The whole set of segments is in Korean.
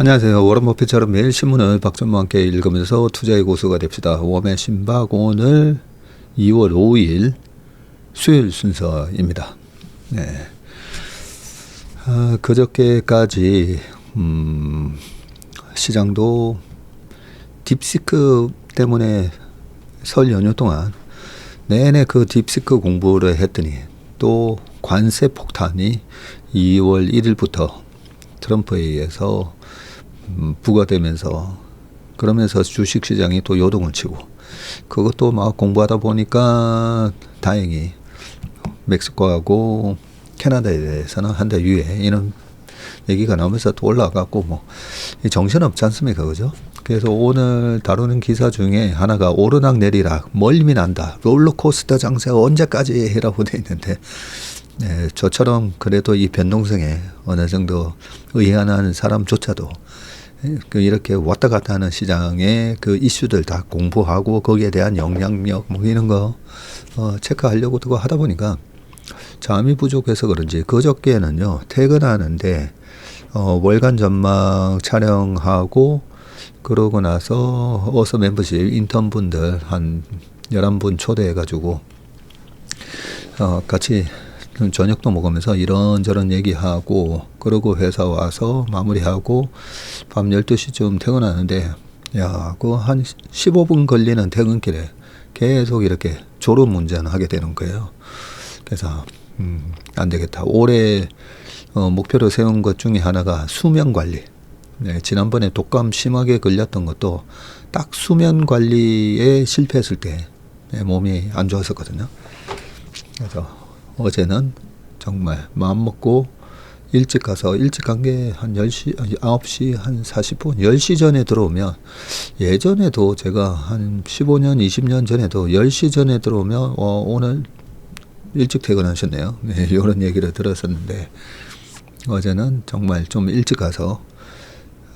안녕하세요. 워런 버핏처럼 매일 신문을 박전무와 함께 읽으면서 투자의 고수가 됩시다. 웜의 신박 오늘 2월 5일 수요일 순서입니다. 네. 그저께까지 시장도 딥시크 때문에 설 연휴 동안 내내 그 딥시크 공부를 했더니 또 관세 폭탄이 2월 1일부터 트럼프에 의해서 부과되면서 그러면서 주식시장이 또 요동을 치고 그것도 막 공부하다 보니까 다행히 멕시코하고 캐나다에 대해서는 한 달 유예 이런 얘기가 나오면서 또 올라가고 뭐 정신없지 않습니까, 그죠? 그래서 오늘 다루는 기사 중에 하나가 오르락 내리락 멀미 난다 롤러코스터 장세 언제까지 라고 돼 있는데 네, 저처럼 그래도 이 변동성에 어느 정도 의아한 사람조차도 이렇게 왔다 갔다 하는 시장의 그 이슈들 다 공부하고 거기에 대한 영향력 뭐 이런 거 체크하려고 그거 하다 보니까 잠이 부족해서 그런지 그저께는요 퇴근하는데 월간 전망 촬영하고 그러고 나서 어서 멤버십 인턴분들 한 11분 초대해 가지고 같이 저녁도 먹으면서 이런저런 얘기하고 그러고 회사 와서 마무리하고 밤 12시쯤 퇴근하는데 야, 그거 한 15분 걸리는 퇴근길에 계속 이렇게 졸음 운전하게 되는 거예요. 그래서 안 되겠다. 올해 목표로 세운 것 중에 하나가 수면 관리. 네, 지난번에 독감 심하게 걸렸던 것도 딱 수면 관리에 실패했을 때 몸이 안 좋았었거든요. 그래서 어제는 정말 마음 먹고 일찍 가서 일찍 간 게 한 10시, 9시 한 40분, 10시 전에 들어오면 예전에도 제가 한 15년, 20년 전에도 10시 전에 들어오면 오늘 일찍 퇴근하셨네요. 네, 이런 얘기를 들었었는데 어제는 정말 좀 일찍 가서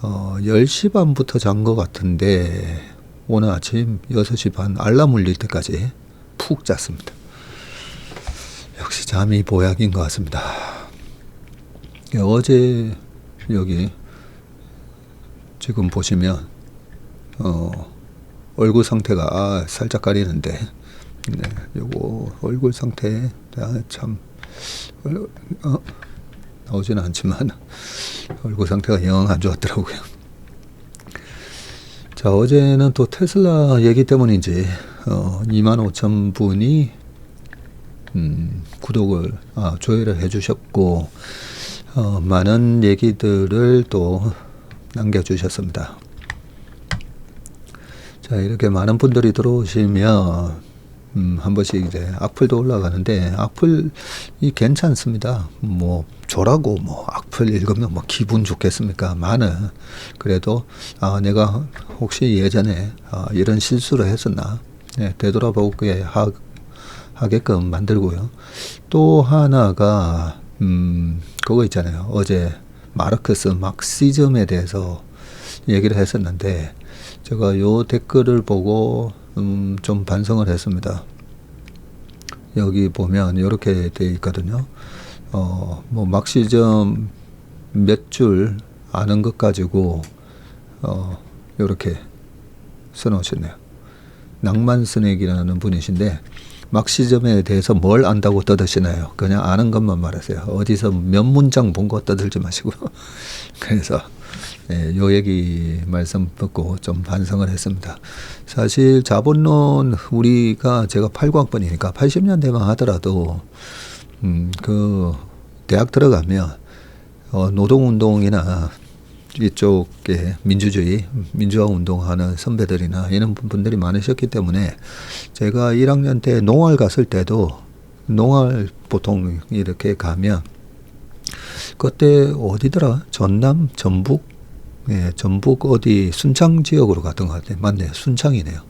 10시 반부터 잔 것 같은데 오늘 아침 6시 반 알람 울릴 때까지 푹 잤습니다. 역시 잠이 보약인 것 같습니다. 어제 여기 지금 보시면 얼굴 상태가 살짝 가리는데 네, 요거 얼굴 상태 참 나오지는 않지만 얼굴 상태가 영 안 좋았더라고요. 자, 어제는 또 테슬라 얘기 때문인지 25,000분이 구독을 조회를 해주셨고 많은 얘기들을 또 남겨주셨습니다. 자, 이렇게 많은 분들이 들어오시면 한 번씩 이제 악플도 올라가는데 악플이 괜찮습니다. 뭐 저라고 뭐 악플 읽으면 뭐 기분 좋겠습니까? 많은 그래도 내가 혹시 예전에 이런 실수를 했었나 네, 되돌아보게 하게끔 만들고요. 또 하나가 그거 있잖아요. 어제 마르크스 막시즘에 대해서 얘기를 했었는데 제가 요 댓글을 보고 좀 반성을 했습니다. 여기 보면 이렇게 돼 있거든요. 뭐 막시즘 몇 줄 아는 것 가지고 이렇게 써놓으셨네요. 낭만 스낵이라는 분이신데 막시즘에 대해서 뭘 안다고 떠드시나요? 그냥 아는 것만 말하세요. 어디서 몇 문장 본 거 떠들지 마시고. 그래서 네, 요 얘기 말씀 듣고 좀 반성을 했습니다. 사실 자본론 우리가 제가 80학번이니까 80년대만 하더라도 그 대학 들어가면 노동운동이나 이쪽에 민주화 운동하는 선배들이나 이런 분들이 많으셨기 때문에 제가 1학년 때 농활 갔을 때도 농활 보통 이렇게 가면 그때 어디더라? 전남, 전북? 예, 전북 어디 순창 지역으로 갔던 것 같아요. 맞네요. 순창이네요.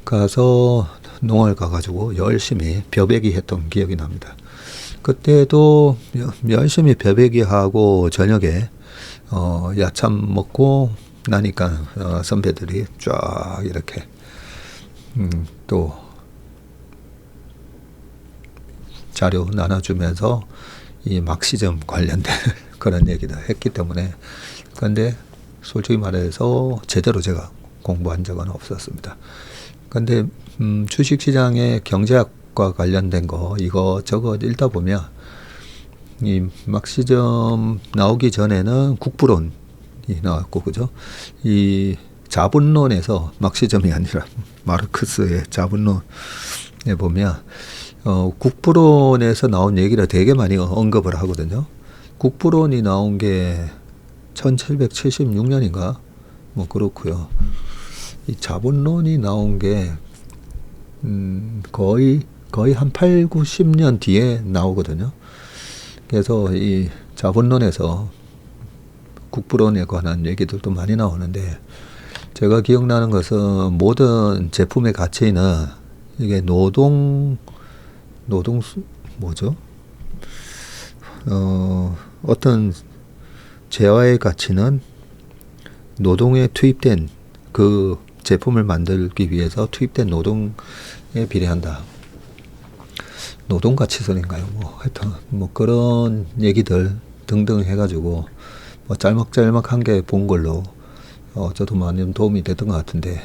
가서 농활 가가지고 열심히 벼베기 했던 기억이 납니다. 그때도 열심히 벼베기 하고 저녁에 야참 먹고 나니까 선배들이 쫙 이렇게 또 자료 나눠주면서 이 막시즘 관련된 그런 얘기도 했기 때문에 근데 솔직히 말해서 제대로 제가 공부한 적은 없었습니다. 근데 주식시장의 경제학과 관련된 거 이거 읽다 보면 이 막시즘 나오기 전에는 국부론이 나왔고, 그죠? 이 자본론에서 막시즘이 아니라 마르크스의 자본론에 보면 국부론에서 나온 얘기를 되게 많이 언급을 하거든요. 국부론이 나온 게 1776년인가? 뭐 그렇고요. 이 자본론이 나온 게 거의 한 8, 90년 뒤에 나오거든요. 그래서 이 자본론에서 국부론에 관한 얘기들도 많이 나오는데, 제가 기억나는 것은 모든 제품의 가치는 이게 뭐죠? 어떤 재화의 가치는 노동에 투입된 그 제품을 만들기 위해서 투입된 노동에 비례한다. 노동가치선인가요? 뭐 하여튼 뭐 그런 얘기들 등등 해가지고 뭐 짤막짤막한 게 본 걸로 저도 많이 도움이 됐던 것 같은데,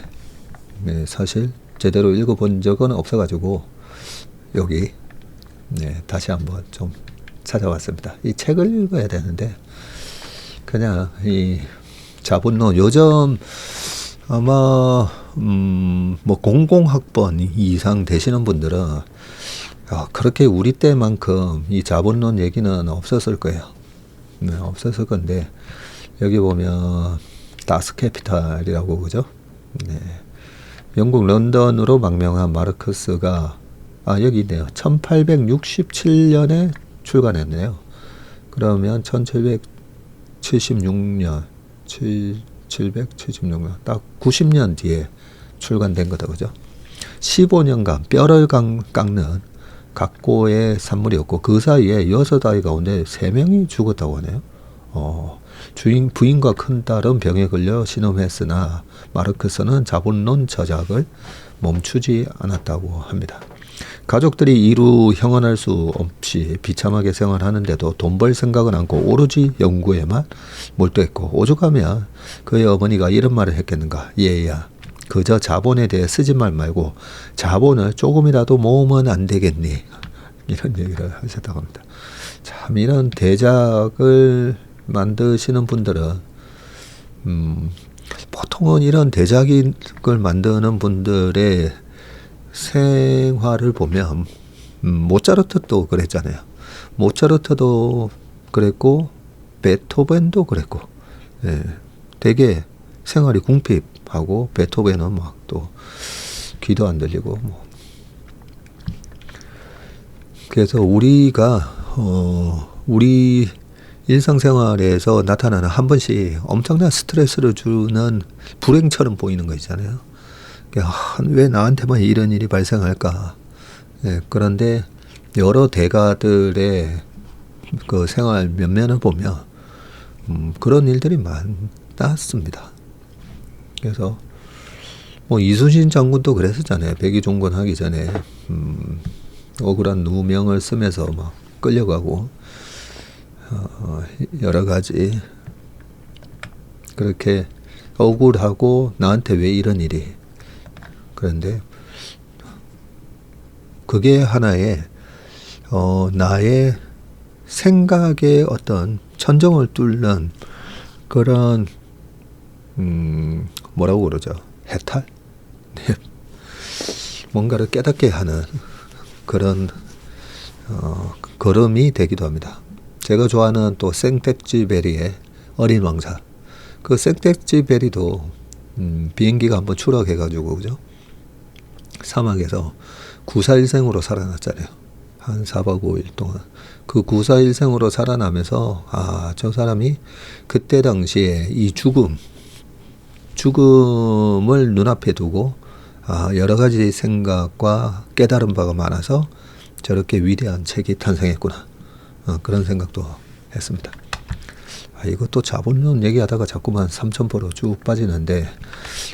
네, 사실 제대로 읽어본 적은 없어가지고 여기 다시 한번 좀 찾아왔습니다. 이 책을 읽어야 되는데 그냥 이 자본론 요즘 아마 뭐 공공학번 이상 되시는 분들은 그렇게 우리 때만큼 이 자본론 얘기는 없었을 거예요. 네, 없었을 건데 여기 보면 다스캐피탈이라고, 그죠? 네. 영국 런던으로 망명한 마르크스가 여기 있네요. 1867년에 출간했네요. 그러면 1776년 딱 90년 뒤에 출간된 거다, 그죠? 15년간 뼈를 깎는 각고의 산물이었고, 그 사이에 6아이 가운데 3명이 죽었다고 하네요. 부인과 큰딸은 병에 걸려 신음했으나 마르크스는 자본론 저작을 멈추지 않았다고 합니다. 가족들이 이루 형언할 수 없이 비참하게 생활하는데도 돈 벌 생각은 않고 오로지 연구에만 몰두했고, 오죽하면 그의 어머니가 이런 말을 했겠는가. 얘야, 그저 자본에 대해 쓰지 말고 자본을 조금이라도 모으면 안 되겠니? 이런 얘기를 하셨다고 합니다. 참, 이런 대작을 만드시는 분들은 보통은 이런 대작을 만드는 분들의 생활을 보면 모차르트도 그랬잖아요. 모차르트도 그랬고 베토벤도 그랬고, 되게 생활이 궁핍하고, 베토벤은 막 또 귀도 안 들리고 뭐. 그래서 우리가 우리 일상생활에서 나타나는 한 번씩 엄청난 스트레스를 주는 불행처럼 보이는 거 있잖아요. 왜 나한테만 이런 일이 발생할까? 그런데 여러 대가들의 그 생활 면면을 보면 그런 일들이 많았습니다. 그래서 뭐 이순신 장군도 그랬었잖아요. 백의종군 하기 전에 억울한 누명을 쓰면서 막 끌려가고 여러 가지 그렇게 억울하고 나한테 왜 이런 일이. 그런데 그게 하나의 나의 생각의 어떤 천정을 뚫는 그런 뭐라고 그러죠? 해탈? 뭔가를 깨닫게 하는 그런 걸음이 되기도 합니다. 제가 좋아하는 또 생텍쥐베리의 어린 왕자. 그 생텍쥐베리도 비행기가 한번 추락해가지고, 그죠? 사막에서 구사일생으로 살아났잖아요. 한 4박 5일 동안. 그 구사일생으로 살아나면서 저 사람이 그때 당시에 이 죽음을 눈앞에 두고 여러 가지 생각과 깨달은 바가 많아서 저렇게 위대한 책이 탄생했구나. 그런 생각도 했습니다. 이것도 자본론 얘기하다가 자꾸만 삼천포로 쭉 빠지는데,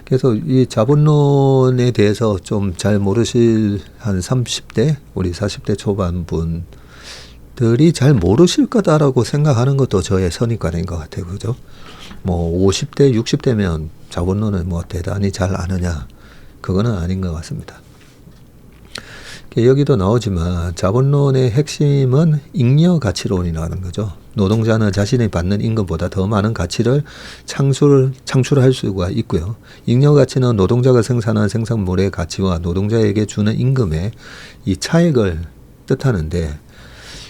그래서 이 자본론에 대해서 좀 잘 모르실 한 30대, 우리 40대 초반 분들이 잘 모르실 거다라고 생각하는 것도 저의 선입관인 것 같아요. 그죠? 뭐 50대, 60대면 자본론을 뭐 대단히 잘 아느냐? 그거는 아닌 것 같습니다. 여기도 나오지만 자본론의 핵심은 잉여 가치론이라는 거죠. 노동자는 자신이 받는 임금보다 더 많은 가치를 창출할 수가 있고요. 잉여 가치는 노동자가 생산한 생산물의 가치와 노동자에게 주는 임금의 이 차액을 뜻하는데,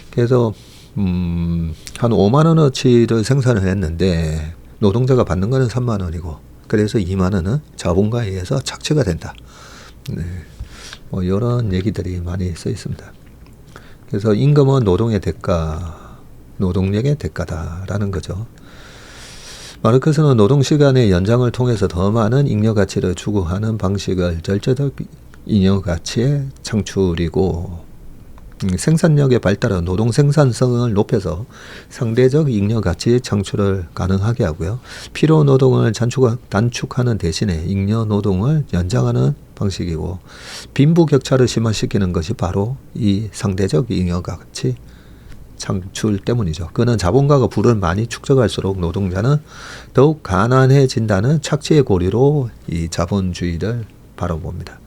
그래서 한 5만 원어치를 생산을 했는데 노동자가 받는 거는 3만 원이고, 그래서 2만 원은 자본가에 의해서 착취가 된다. 네. 뭐 이런 얘기들이 많이 써 있습니다. 그래서 임금은 노동의 대가, 노동력의 대가다라는 거죠. 마르크스는 노동시간의 연장을 통해서 더 많은 잉여가치를 추구하는 방식을 절제적 잉여가치의 창출이고, 생산력의 발달은 노동 생산성을 높여서 상대적 잉여가치의 창출을 가능하게 하고요. 필요 노동을 단축하는 대신에 잉여 노동을 연장하는 방식이고, 빈부격차를 심화시키는 것이 바로 이 상대적 잉여가치 창출 때문이죠. 그는 자본가가 부를 많이 축적할수록 노동자는 더욱 가난해진다는 착취의 고리로 이 자본주의를 바라봅니다.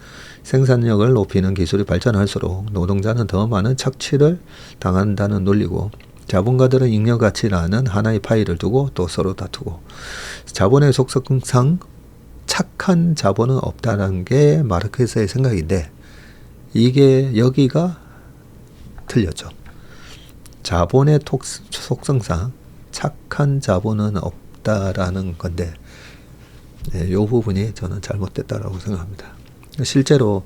생산력을 높이는 기술이 발전할수록 노동자는 더 많은 착취를 당한다는 논리고, 자본가들은 잉여가치라는 하나의 파이를 두고 또 서로 다투고, 자본의 속성상 착한 자본은 없다는 게 마르크스의 생각인데, 이게 여기가 틀렸죠. 자본의 속성상 착한 자본은 없다라는 건데, 이 부분이 저는 잘못됐다라고 생각합니다. 실제로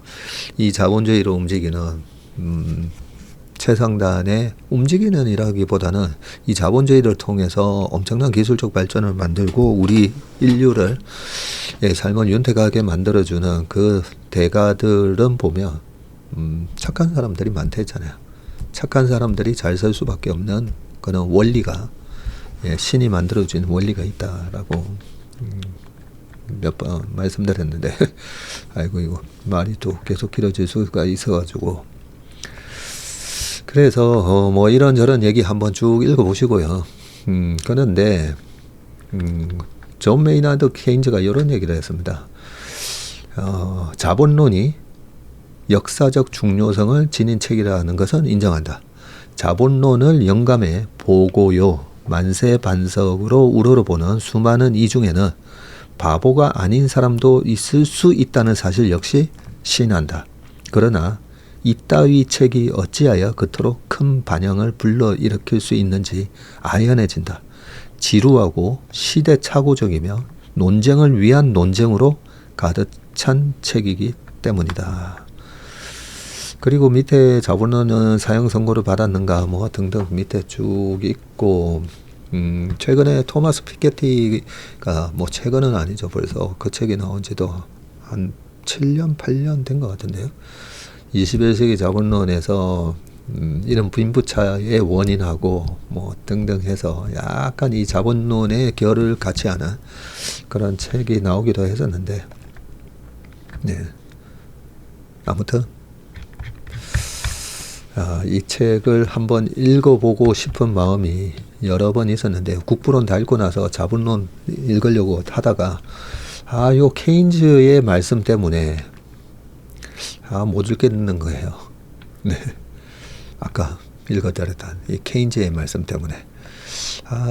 이 자본주의로 움직이는 최상단의 움직이는 이라기보다는 이 자본주의를 통해서 엄청난 기술적 발전을 만들고 우리 인류를 삶을 윤택하게 만들어주는 그 대가들은 보면 착한 사람들이 많다 했잖아요. 착한 사람들이 잘 살 수밖에 없는 그런 원리가, 신이 만들어준 원리가 있다라고 몇 번 말씀드렸는데 아이고 이거 말이 또 계속 길어질 수가 있어가지고, 그래서 뭐 이런저런 얘기 한번 쭉 읽어보시고요. 그런데 존 메이나드 케인즈가 이런 얘기를 했습니다. 자본론이 역사적 중요성을 지닌 책이라는 것은 인정한다. 자본론을 영감의 보고요, 만세반석으로 우러러보는 수많은 이 중에는 바보가 아닌 사람도 있을 수 있다는 사실 역시 시인한다. 그러나 이따위 책이 어찌하여 그토록 큰 반향을 불러일으킬 수 있는지 아연해진다. 지루하고 시대착오적이며 논쟁을 위한 논쟁으로 가득 찬 책이기 때문이다. 그리고 밑에 자본론은 사형 선고를 받았는가 뭐 등등 밑에 쭉 있고, 최근에 토마스 피케티가, 뭐 최근은 아니죠, 벌써 그 책이 나온 지도 한 7년 8년 된 것 같은데요. 21세기 자본론에서 이런 빈부차의 원인하고 뭐 등등 해서 약간 이 자본론의 결을 같이 하는 그런 책이 나오기도 했었는데, 네. 아무튼 이 책을 한번 읽어보고 싶은 마음이 여러 번 있었는데, 국부론 다 읽고 나서 자본론 읽으려고 하다가 요 케인즈의 말씀 때문에 못 읽겠는 거예요. 네. 아까 읽어드렸던 이 케인즈의 말씀 때문에,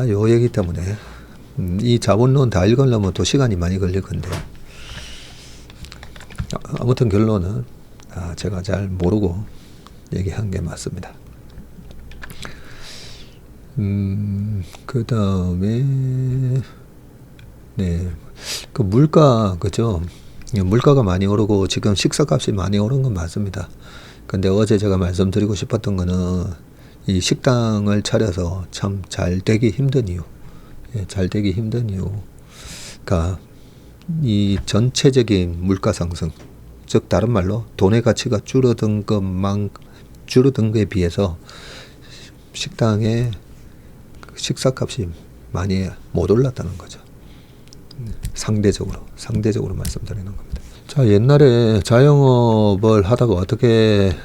요 얘기 때문에 이 자본론 다 읽으려면 또 시간이 많이 걸릴 건데, 아무튼 결론은 제가 잘 모르고 얘기한 게 맞습니다. 그 다음에 네, 그 물가, 그죠? 물가가 많이 오르고 지금 식사값이 많이 오른 건 맞습니다. 근데 어제 제가 말씀드리고 싶었던 거는 이 식당을 차려서 참 잘 되기 힘든 이유, 잘 되기 힘든 이유가 이 전체적인 물가 상승, 즉 다른 말로 돈의 가치가 줄어든 것에 비해서 식당의 식사값이 많이 못 올랐다는 거죠. 상대적으로 말씀드리는 겁니다. 자, 옛날에 자영업을 하다가 어떻게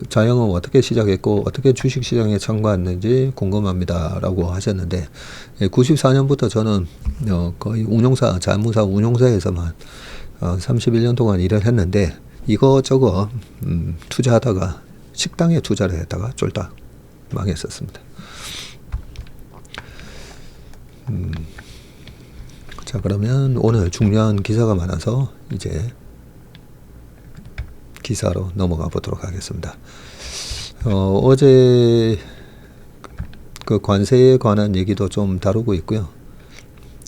자영업 어떻게 시작했고 어떻게 주식시장에 참가했는지 궁금합니다 라고 하셨는데 94년부터 저는 거의 운용사 자무사 운용사에서만 31년 동안 일을 했는데 이거저거 투자하다가 식당에 투자를 했다가 쫄딱 망했었습니다. 자, 그러면 오늘 중요한 기사가 많아서 이제 기사로 넘어가 보도록 하겠습니다. 어제 그 관세에 관한 얘기도 좀 다루고 있고요.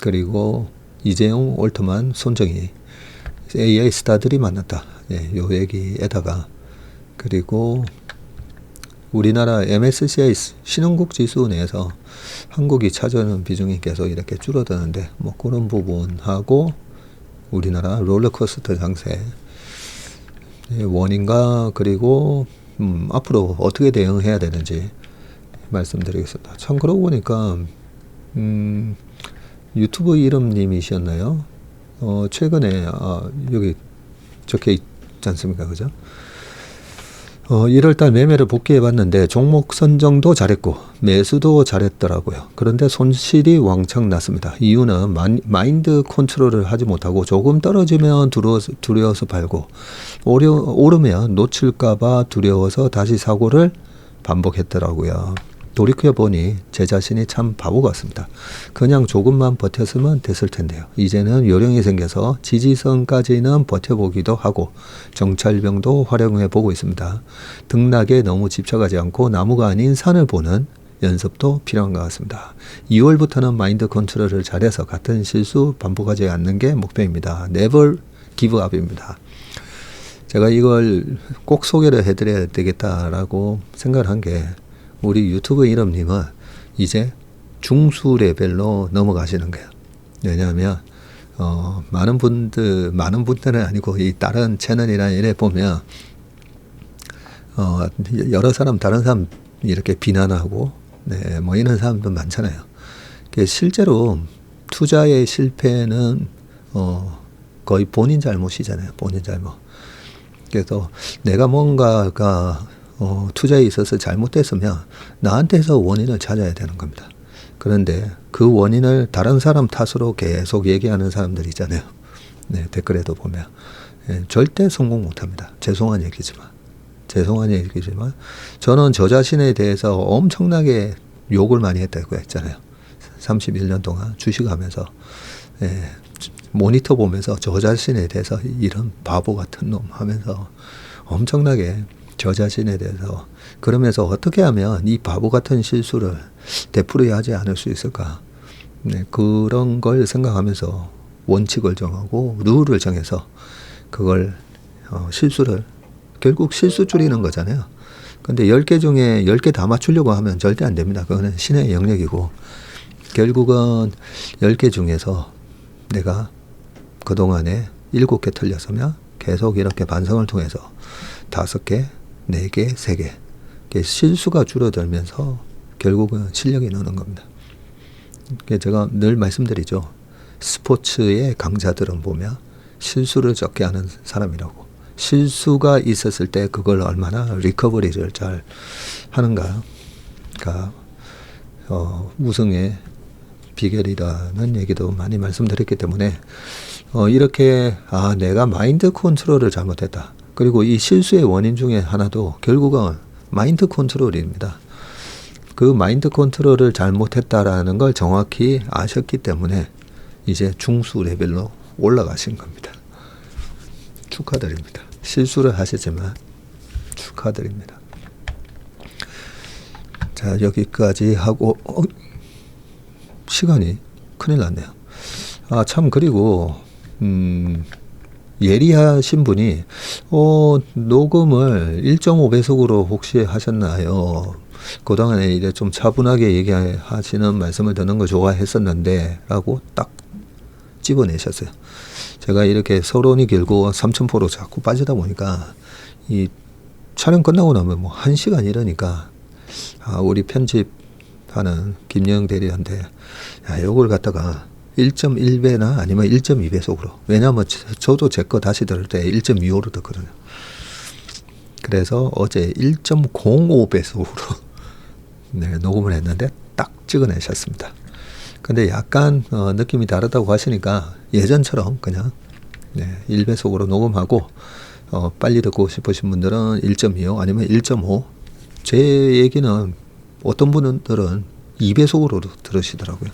그리고 이재용, 올트만, 손정희 AI 스타들이 만났다. 예, 요 얘기에다가 그리고 우리나라 MSCI 신흥국 지수 내에서 한국이 차지하는 비중이 계속 이렇게 줄어드는데 뭐 그런 부분하고 우리나라 롤러코스터 장세 원인과 그리고 앞으로 어떻게 대응해야 되는지 말씀드리겠습니다. 참 그러고 보니까 유튜브 이름님이셨나요? 최근에 여기 적혀 있지 않습니까? 그죠? 1월달 매매를 복귀해봤는데 종목 선정도 잘했고 매수도 잘했더라고요. 그런데 손실이 왕창 났습니다. 이유는 마인드 컨트롤을 하지 못하고 조금 떨어지면 두려워서 팔고 오르면 놓칠까봐 두려워서 다시 사고를 반복했더라고요. 돌이켜보니 제 자신이 참 바보 같습니다. 그냥 조금만 버텼으면 됐을 텐데요. 이제는 요령이 생겨서 지지선까지는 버텨보기도 하고 정찰병도 활용해보고 있습니다. 등락에 너무 집착하지 않고 나무가 아닌 산을 보는 연습도 필요한 것 같습니다. 2월부터는 마인드 컨트롤을 잘해서 같은 실수 반복하지 않는 게 목표입니다. Never give up입니다. 제가 이걸 꼭 소개를 해드려야 되겠다라고 생각을 한 게 우리 유튜브 이름님은 이제 중수 레벨로 넘어가시는 거예요. 왜냐하면 많은 분들은 아니고 이 다른 채널이나 이래 보면 여러 사람 다른 사람 이렇게 비난하고 뭐 이런 사람도 많잖아요. 실제로 투자의 실패는 거의 본인 잘못이잖아요. 본인 잘못. 그래서 내가 뭔가가 투자에 있어서 잘못됐으면 나한테서 원인을 찾아야 되는 겁니다. 그런데 그 원인을 다른 사람 탓으로 계속 얘기하는 사람들 있잖아요. 네, 댓글에도 보면 절대 성공 못합니다. 죄송한 얘기지만 저는 저 자신에 대해서 엄청나게 욕을 많이 했다고 했잖아요. 31년 동안 주식하면서 모니터 보면서 저 자신에 대해서 이런 바보 같은 놈 하면서 엄청나게 저 자신에 대해서 그러면서 어떻게 하면 이 바보 같은 실수를 되풀이하지 않을 수 있을까? 그런 걸 생각하면서 원칙을 정하고 룰을 정해서 그걸 실수를 결국 실수 줄이는 거잖아요. 근데 10개 중에 10개 다 맞추려고 하면 절대 안 됩니다. 그거는 신의 영역이고 결국은 10개 중에서 내가 그동안에 7개 틀렸으면 계속 이렇게 반성을 통해서 5개, 4개, 3개 실수가 줄어들면서 결국은 실력이 느는 겁니다. 제가 늘 말씀드리죠. 스포츠의 강자들은 보면 실수를 적게 하는 사람이라고. 실수가 있었을 때 그걸 얼마나 리커버리를 잘 하는가가 우승의 비결이라는 얘기도 많이 말씀드렸기 때문에 이렇게 내가 마인드 컨트롤을 잘못했다. 그리고 이 실수의 원인 중에 하나도 결국은 마인드 컨트롤입니다. 그 마인드 컨트롤을 잘못했다라는 걸 정확히 아셨기 때문에 이제 중수 레벨로 올라가신 겁니다. 축하드립니다. 실수를 하시지만 축하드립니다. 자, 여기까지 하고 시간이 큰일 났네요. 참 그리고 예리하신 분이 녹음을 1.5배속으로 혹시 하셨나요? 그동안에 이제 좀 차분하게 얘기하시는 말씀을 듣는 거 좋아했었는데 라고 딱 집어내셨어요. 제가 이렇게 서론이 길고 3,000%로 자꾸 빠지다 보니까 이 촬영 끝나고 나면 뭐 1시간 이러니까 우리 편집하는 김영 대리한테 요걸 갖다가 1.1배나 아니면 1.2배속으로 왜냐하면 저도 제 거 다시 들을 때 1.25로 듣거든요. 그래서 어제 1.05배속으로 네, 녹음을 했는데 딱 찍어내셨습니다. 근데 약간 느낌이 다르다고 하시니까 예전처럼 그냥 1배속으로 녹음하고 빨리 듣고 싶으신 분들은 1.25 아니면 1.5. 제 얘기는 어떤 분들은 2배속으로도 들으시더라고요.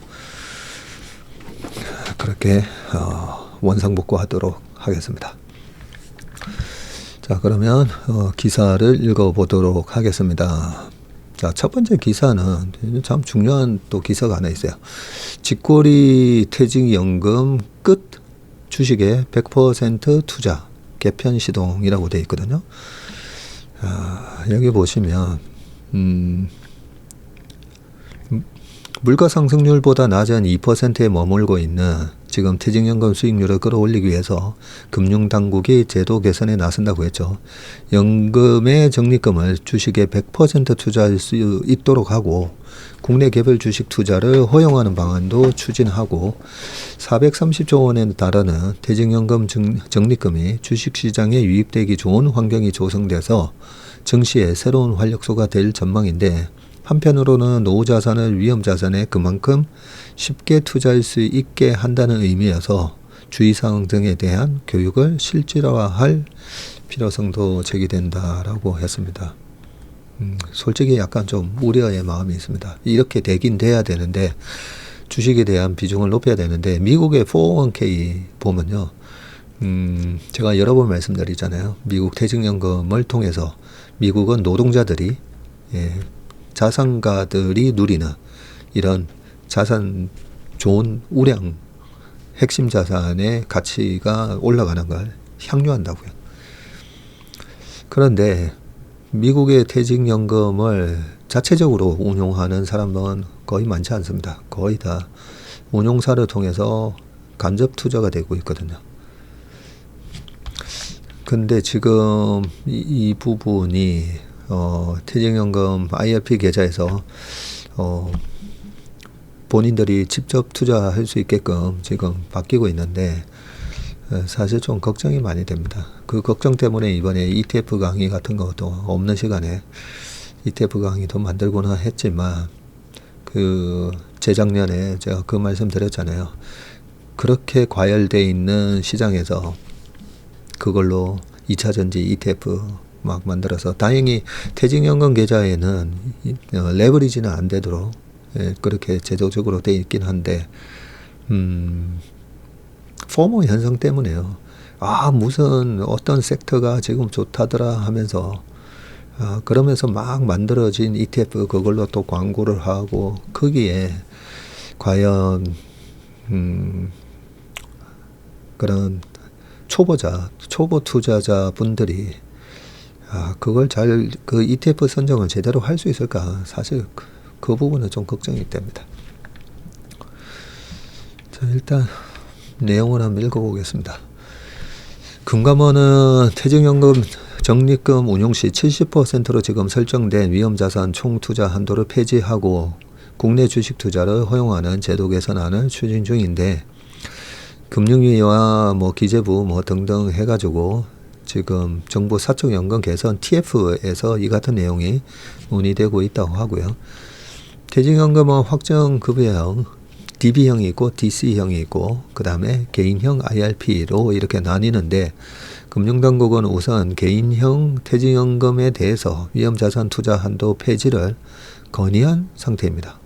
그렇게 원상복구하도록 하겠습니다. 자, 그러면 기사를 읽어보도록 하겠습니다. 자, 첫 번째 기사는 참 중요한 또 기사가 하나 있어요. 직거리 퇴직연금 끝 주식에 100% 투자 개편 시동이라고 되어 있거든요. 여기 보시면 물가 상승률보다 낮은 2%에 머물고 있는 지금 퇴직연금 수익률을 끌어올리기 위해서 금융당국이 제도 개선에 나선다고 했죠. 연금의 적립금을 주식에 100% 투자할 수 있도록 하고 국내 개별 주식 투자를 허용하는 방안도 추진하고 430조 원에 달하는 퇴직연금 적립금이 주식시장에 유입되기 좋은 환경이 조성돼서 증시의 새로운 활력소가 될 전망인데 한편으로는 노후자산을 위험자산에 그만큼 쉽게 투자할 수 있게 한다는 의미여서 주의사항 등에 대한 교육을 실질화할 필요성도 제기된다라고 했습니다. 솔직히 약간 좀 우려의 마음이 있습니다. 이렇게 되긴 돼야 되는데 주식에 대한 비중을 높여야 되는데 미국의 401k 보면요. 제가 여러 번 말씀드리잖아요. 미국 퇴직연금을 통해서 미국은 노동자들이 자산가들이 누리는 이런 자산 좋은 우량 핵심 자산의 가치가 올라가는 걸 향유한다고요. 그런데 미국의 퇴직연금을 자체적으로 운용하는 사람은 거의 많지 않습니다. 거의 다 운용사를 통해서 간접 투자가 되고 있거든요. 근데 지금 이 부분이 퇴직연금 IRP 계좌에서 본인들이 직접 투자할 수 있게끔 지금 바뀌고 있는데 사실 좀 걱정이 많이 됩니다. 그 걱정 때문에 이번에 ETF 강의 같은 것도 없는 시간에 ETF 강의도 만들고는 했지만 그 재작년에 제가 그 말씀 드렸잖아요. 그렇게 과열돼 있는 시장에서 그걸로 2차전지 ETF 막 만들어서 다행히 퇴직연금 계좌에는 레버리지는 안 되도록 그렇게 제도적으로 돼 있긴 한데 포모 현상 때문에요. 무슨 어떤 섹터가 지금 좋다더라 하면서 그러면서 막 만들어진 ETF 그걸로 또 광고를 하고 거기에 과연 그런 초보 투자자 분들이 그걸 그 ETF 선정을 제대로 할 수 있을까? 사실 그 부분은 좀 걱정이 됩니다. 자, 일단 내용을 한번 읽어보겠습니다. 금감원은 퇴직연금 적립금 운용 시 70%로 지금 설정된 위험자산 총투자 한도를 폐지하고 국내 주식 투자를 허용하는 제도 개선안을 추진 중인데 금융위와 기재부 등등 해가지고 지금 정부 사적연금 개선 TF에서 이 같은 내용이 논의되고 있다고 하고요. 퇴직연금은 확정급여형, DB형이 있고 DC형이 있고 그 다음에 개인형 IRP로 이렇게 나뉘는데 금융당국은 우선 개인형 퇴직연금에 대해서 위험자산 투자 한도 폐지를 건의한 상태입니다.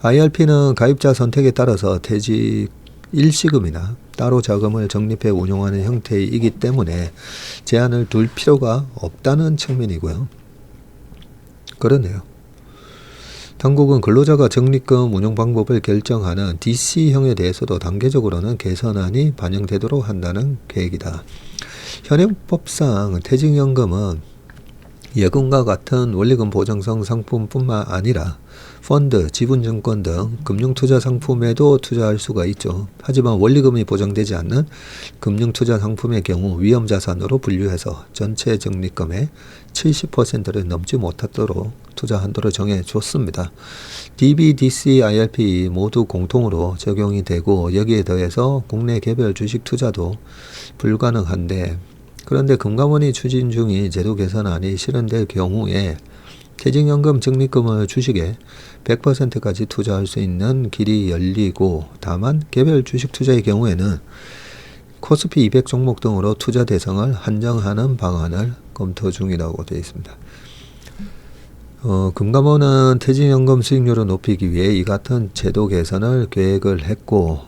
IRP는 가입자 선택에 따라서 퇴직 일시금이나 따로 자금을 적립해 운용하는 형태이기 때문에 제한을 둘 필요가 없다는 측면이고요. 그러네요. 당국은 근로자가 적립금 운용 방법을 결정하는 DC형에 대해서도 단계적으로는 개선안이 반영되도록 한다는 계획이다. 현행법상 퇴직연금은 예금과 같은 원리금 보장성 상품뿐만 아니라 펀드, 지분증권 등 금융투자 상품에도 투자할 수가 있죠. 하지만 원리금이 보장되지 않는 금융투자 상품의 경우 위험자산으로 분류해서 전체 적립금의 70%를 넘지 못하도록 투자 한도를 정해줬습니다. DB, DC, IRP 모두 공통으로 적용이 되고 여기에 더해서 국내 개별 주식 투자도 불가능한데 그런데 금감원이 추진 중인 제도 개선안이 실현될 경우에 퇴직연금 적립금을 주식에 100%까지 투자할 수 있는 길이 열리고, 다만 개별 주식 투자의 경우에는 코스피 200 종목 등으로 투자 대상을 한정하는 방안을 검토 중이라고 되어 있습니다. 금감원은 퇴직연금 수익률을 높이기 위해 이 같은 제도 개선을 계획을 했고,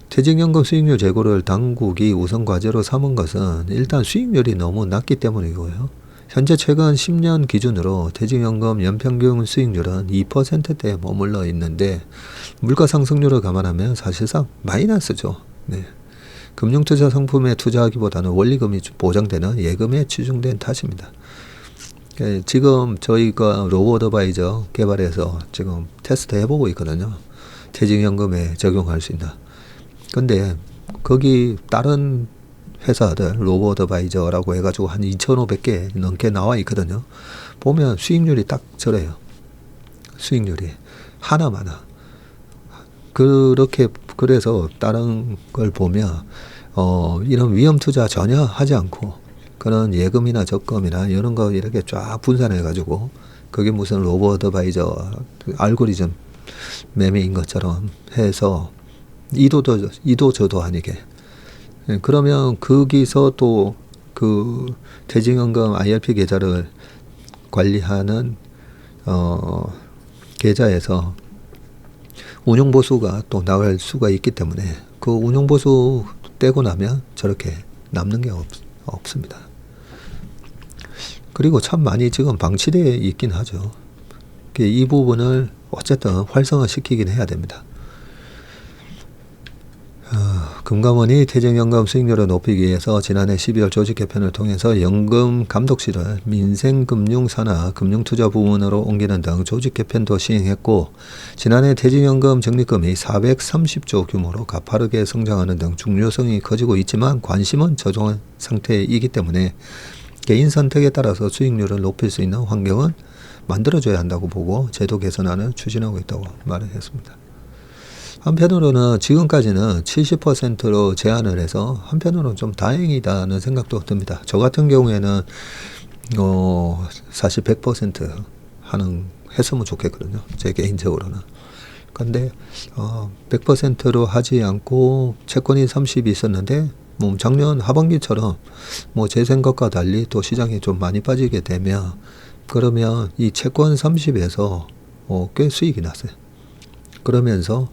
퇴직연금 수익률 제고를 당국이 우선 과제로 삼은 것은 일단 수익률이 너무 낮기 때문이고요. 현재 최근 10년 기준으로 퇴직연금 연평균 수익률은 2%대에 머물러 있는데, 물가 상승률을 감안하면 사실상 마이너스죠. 네. 금융투자 상품에 투자하기보다는 원리금이 보장되는 예금에 치중된 탓입니다. 지금 저희가 로보어드바이저 개발해서 지금 테스트 해보고 있거든요. 퇴직연금에 적용할 수 있나. 근데 거기 다른 회사들 로보어드바이저라고 해가지고 한 2,500개 넘게 나와 있거든요. 보면 수익률이 딱 저래요. 수익률이 하나마나. 그렇게 그래서 다른 걸 보면 이런 위험 투자 전혀 하지 않고 그런 예금이나 적금이나 이런 거 이렇게 쫙 분산해 가지고 그게 무슨 로보어드바이저 알고리즘 매매인 것처럼 해서 이도 저도 아니게. 그러면 거기서 또 그 퇴직연금 IRP 계좌를 관리하는 계좌에서 운용보수가 또 나갈 수가 있기 때문에 그 운용보수 떼고 나면 저렇게 남는 게 없습니다. 그리고 참 많이 지금 방치되어 있긴 하죠. 이 부분을 어쨌든 활성화시키긴 해야 됩니다. 금감원이 퇴직연금 수익률을 높이기 위해서 지난해 12월 조직 개편을 통해서 연금 감독실을 민생금융사나 금융투자 부문으로 옮기는 등 조직 개편도 시행했고, 지난해 퇴직연금 적립금이 430조 규모로 가파르게 성장하는 등 중요성이 커지고 있지만 관심은 저조한 상태이기 때문에 개인 선택에 따라서 수익률을 높일 수 있는 환경은 만들어줘야 한다고 보고 제도 개선안을 추진하고 있다고 말을 했습니다. 한편으로는 지금까지는 70%로 제한을 해서 한편으로는 좀 다행이다는 생각도 듭니다. 저 같은 경우에는 사실 100% 했으면 좋겠거든요. 제 개인적으로는. 근데 100%로 하지 않고 채권이 30이 있었는데 작년 하반기처럼 제 생각과 달리 또 시장이 좀 많이 빠지게 되면 그러면 이 채권 30에서 꽤 수익이 났어요. 그러면서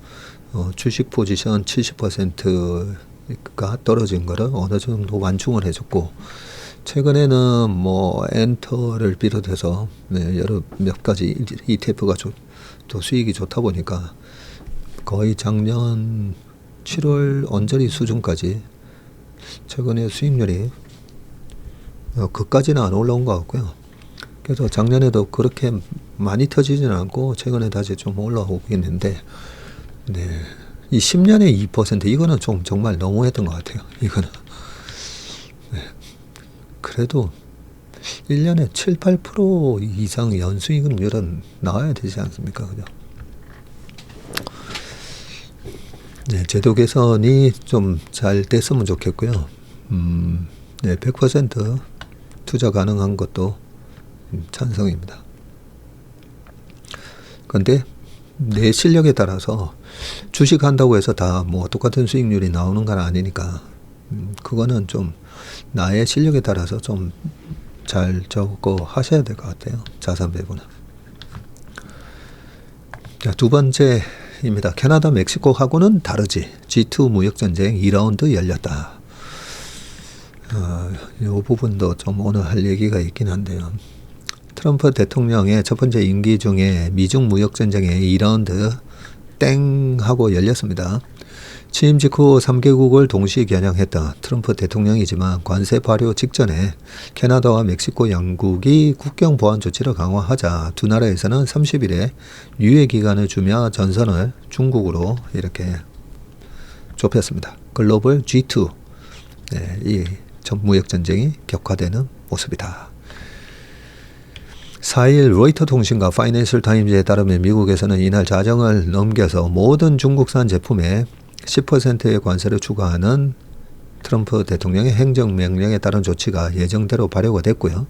주식 포지션 70%가 떨어진 거를 어느 정도 완충을 해줬고, 최근에는 엔터를 비롯해서 여러 몇 가지 ETF가 또 수익이 좋다 보니까 거의 작년 7월 언저리 수준까지 최근에 수익률이 그까지는 안 올라온 것 같고요. 그래서 작년에도 그렇게 많이 터지지는 않고 최근에 다시 좀 올라오고 있는데, 이 10년에 2% 이거는 좀 정말 너무했던 것 같아요. 이거는 그래도 1년에 7, 8% 이상 연수익률은 나와야 되지 않습니까? 그죠? 제도 개선이 좀 잘 됐으면 좋겠고요. 100% 투자 가능한 것도 찬성입니다. 그런데 내 실력에 따라서 주식한다고 해서 다 똑같은 수익률이 나오는 건 아니니까 그거는 좀 나의 실력에 따라서 좀 잘 적고 하셔야 될 것 같아요. 자산 배분은. 자, 두 번째입니다. 캐나다 멕시코하고는 다르지. G2 무역전쟁 2라운드 열렸다. 이 부분도 좀 오늘 할 얘기가 있긴 한데요. 트럼프 대통령의 첫 번째 임기 중에 미중 무역전쟁의 2라운드 땡 하고 열렸습니다. 취임 직후 3개국을 동시 겨냥했던 트럼프 대통령이지만 관세 발효 직전에 캐나다와 멕시코 양국이 국경 보안 조치를 강화하자 두 나라에서는 30일에 유예 기간을 주며 전선을 중국으로 이렇게 좁혔습니다. 글로벌 G2 이 무역전쟁이 격화되는 모습이다. 4일 로이터 통신과 파이낸셜 타임즈에 따르면 미국에서는 이날 자정을 넘겨서 모든 중국산 제품에 10%의 관세를 추가하는 트럼프 대통령의 행정명령에 따른 조치가 예정대로 발효가 됐고요.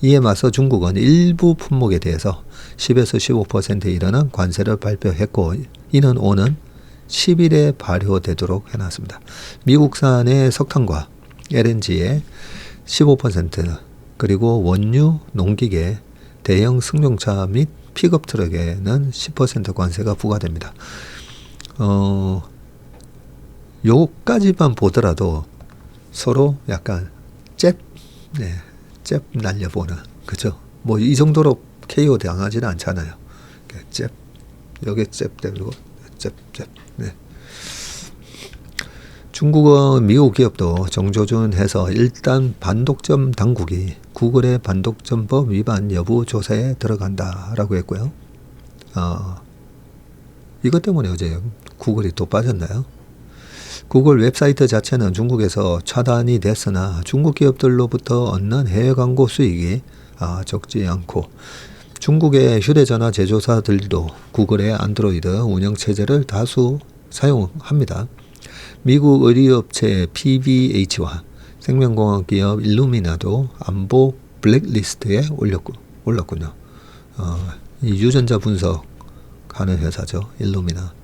이에 맞서 중국은 일부 품목에 대해서 10에서 15%에 이르는 관세를 발표했고 이는 오는 10일에 발효되도록 해놨습니다. 미국산의 석탄과 LNG에 15% 그리고 원유, 농기계, 대형 승용차 및 픽업 트럭에는 10% 관세가 부과됩니다. 요까지만 보더라도 서로 약간 잽 날려보는, 그죠? 뭐 이 정도로 KO 당하지는 않잖아요. 잽, 여기 잽 때리고 잽. 네. 중국은 미국 기업도 정조준해서 일단 반독점 당국이 구글의 반독점법 위반 여부 조사에 들어간다라고 했고요. 이것 때문에 어제 구글이 또 빠졌나요? 구글 웹사이트 자체는 중국에서 차단이 됐으나 중국 기업들로부터 얻는 해외 광고 수익이 적지 않고 중국의 휴대전화 제조사들도 구글의 안드로이드 운영체제를 다수 사용합니다. 미국 의료업체 PVH와 생명공학 기업 일루미나도 안보 블랙리스트에 올랐군요. 이 유전자 분석하는 회사죠. 일루미나.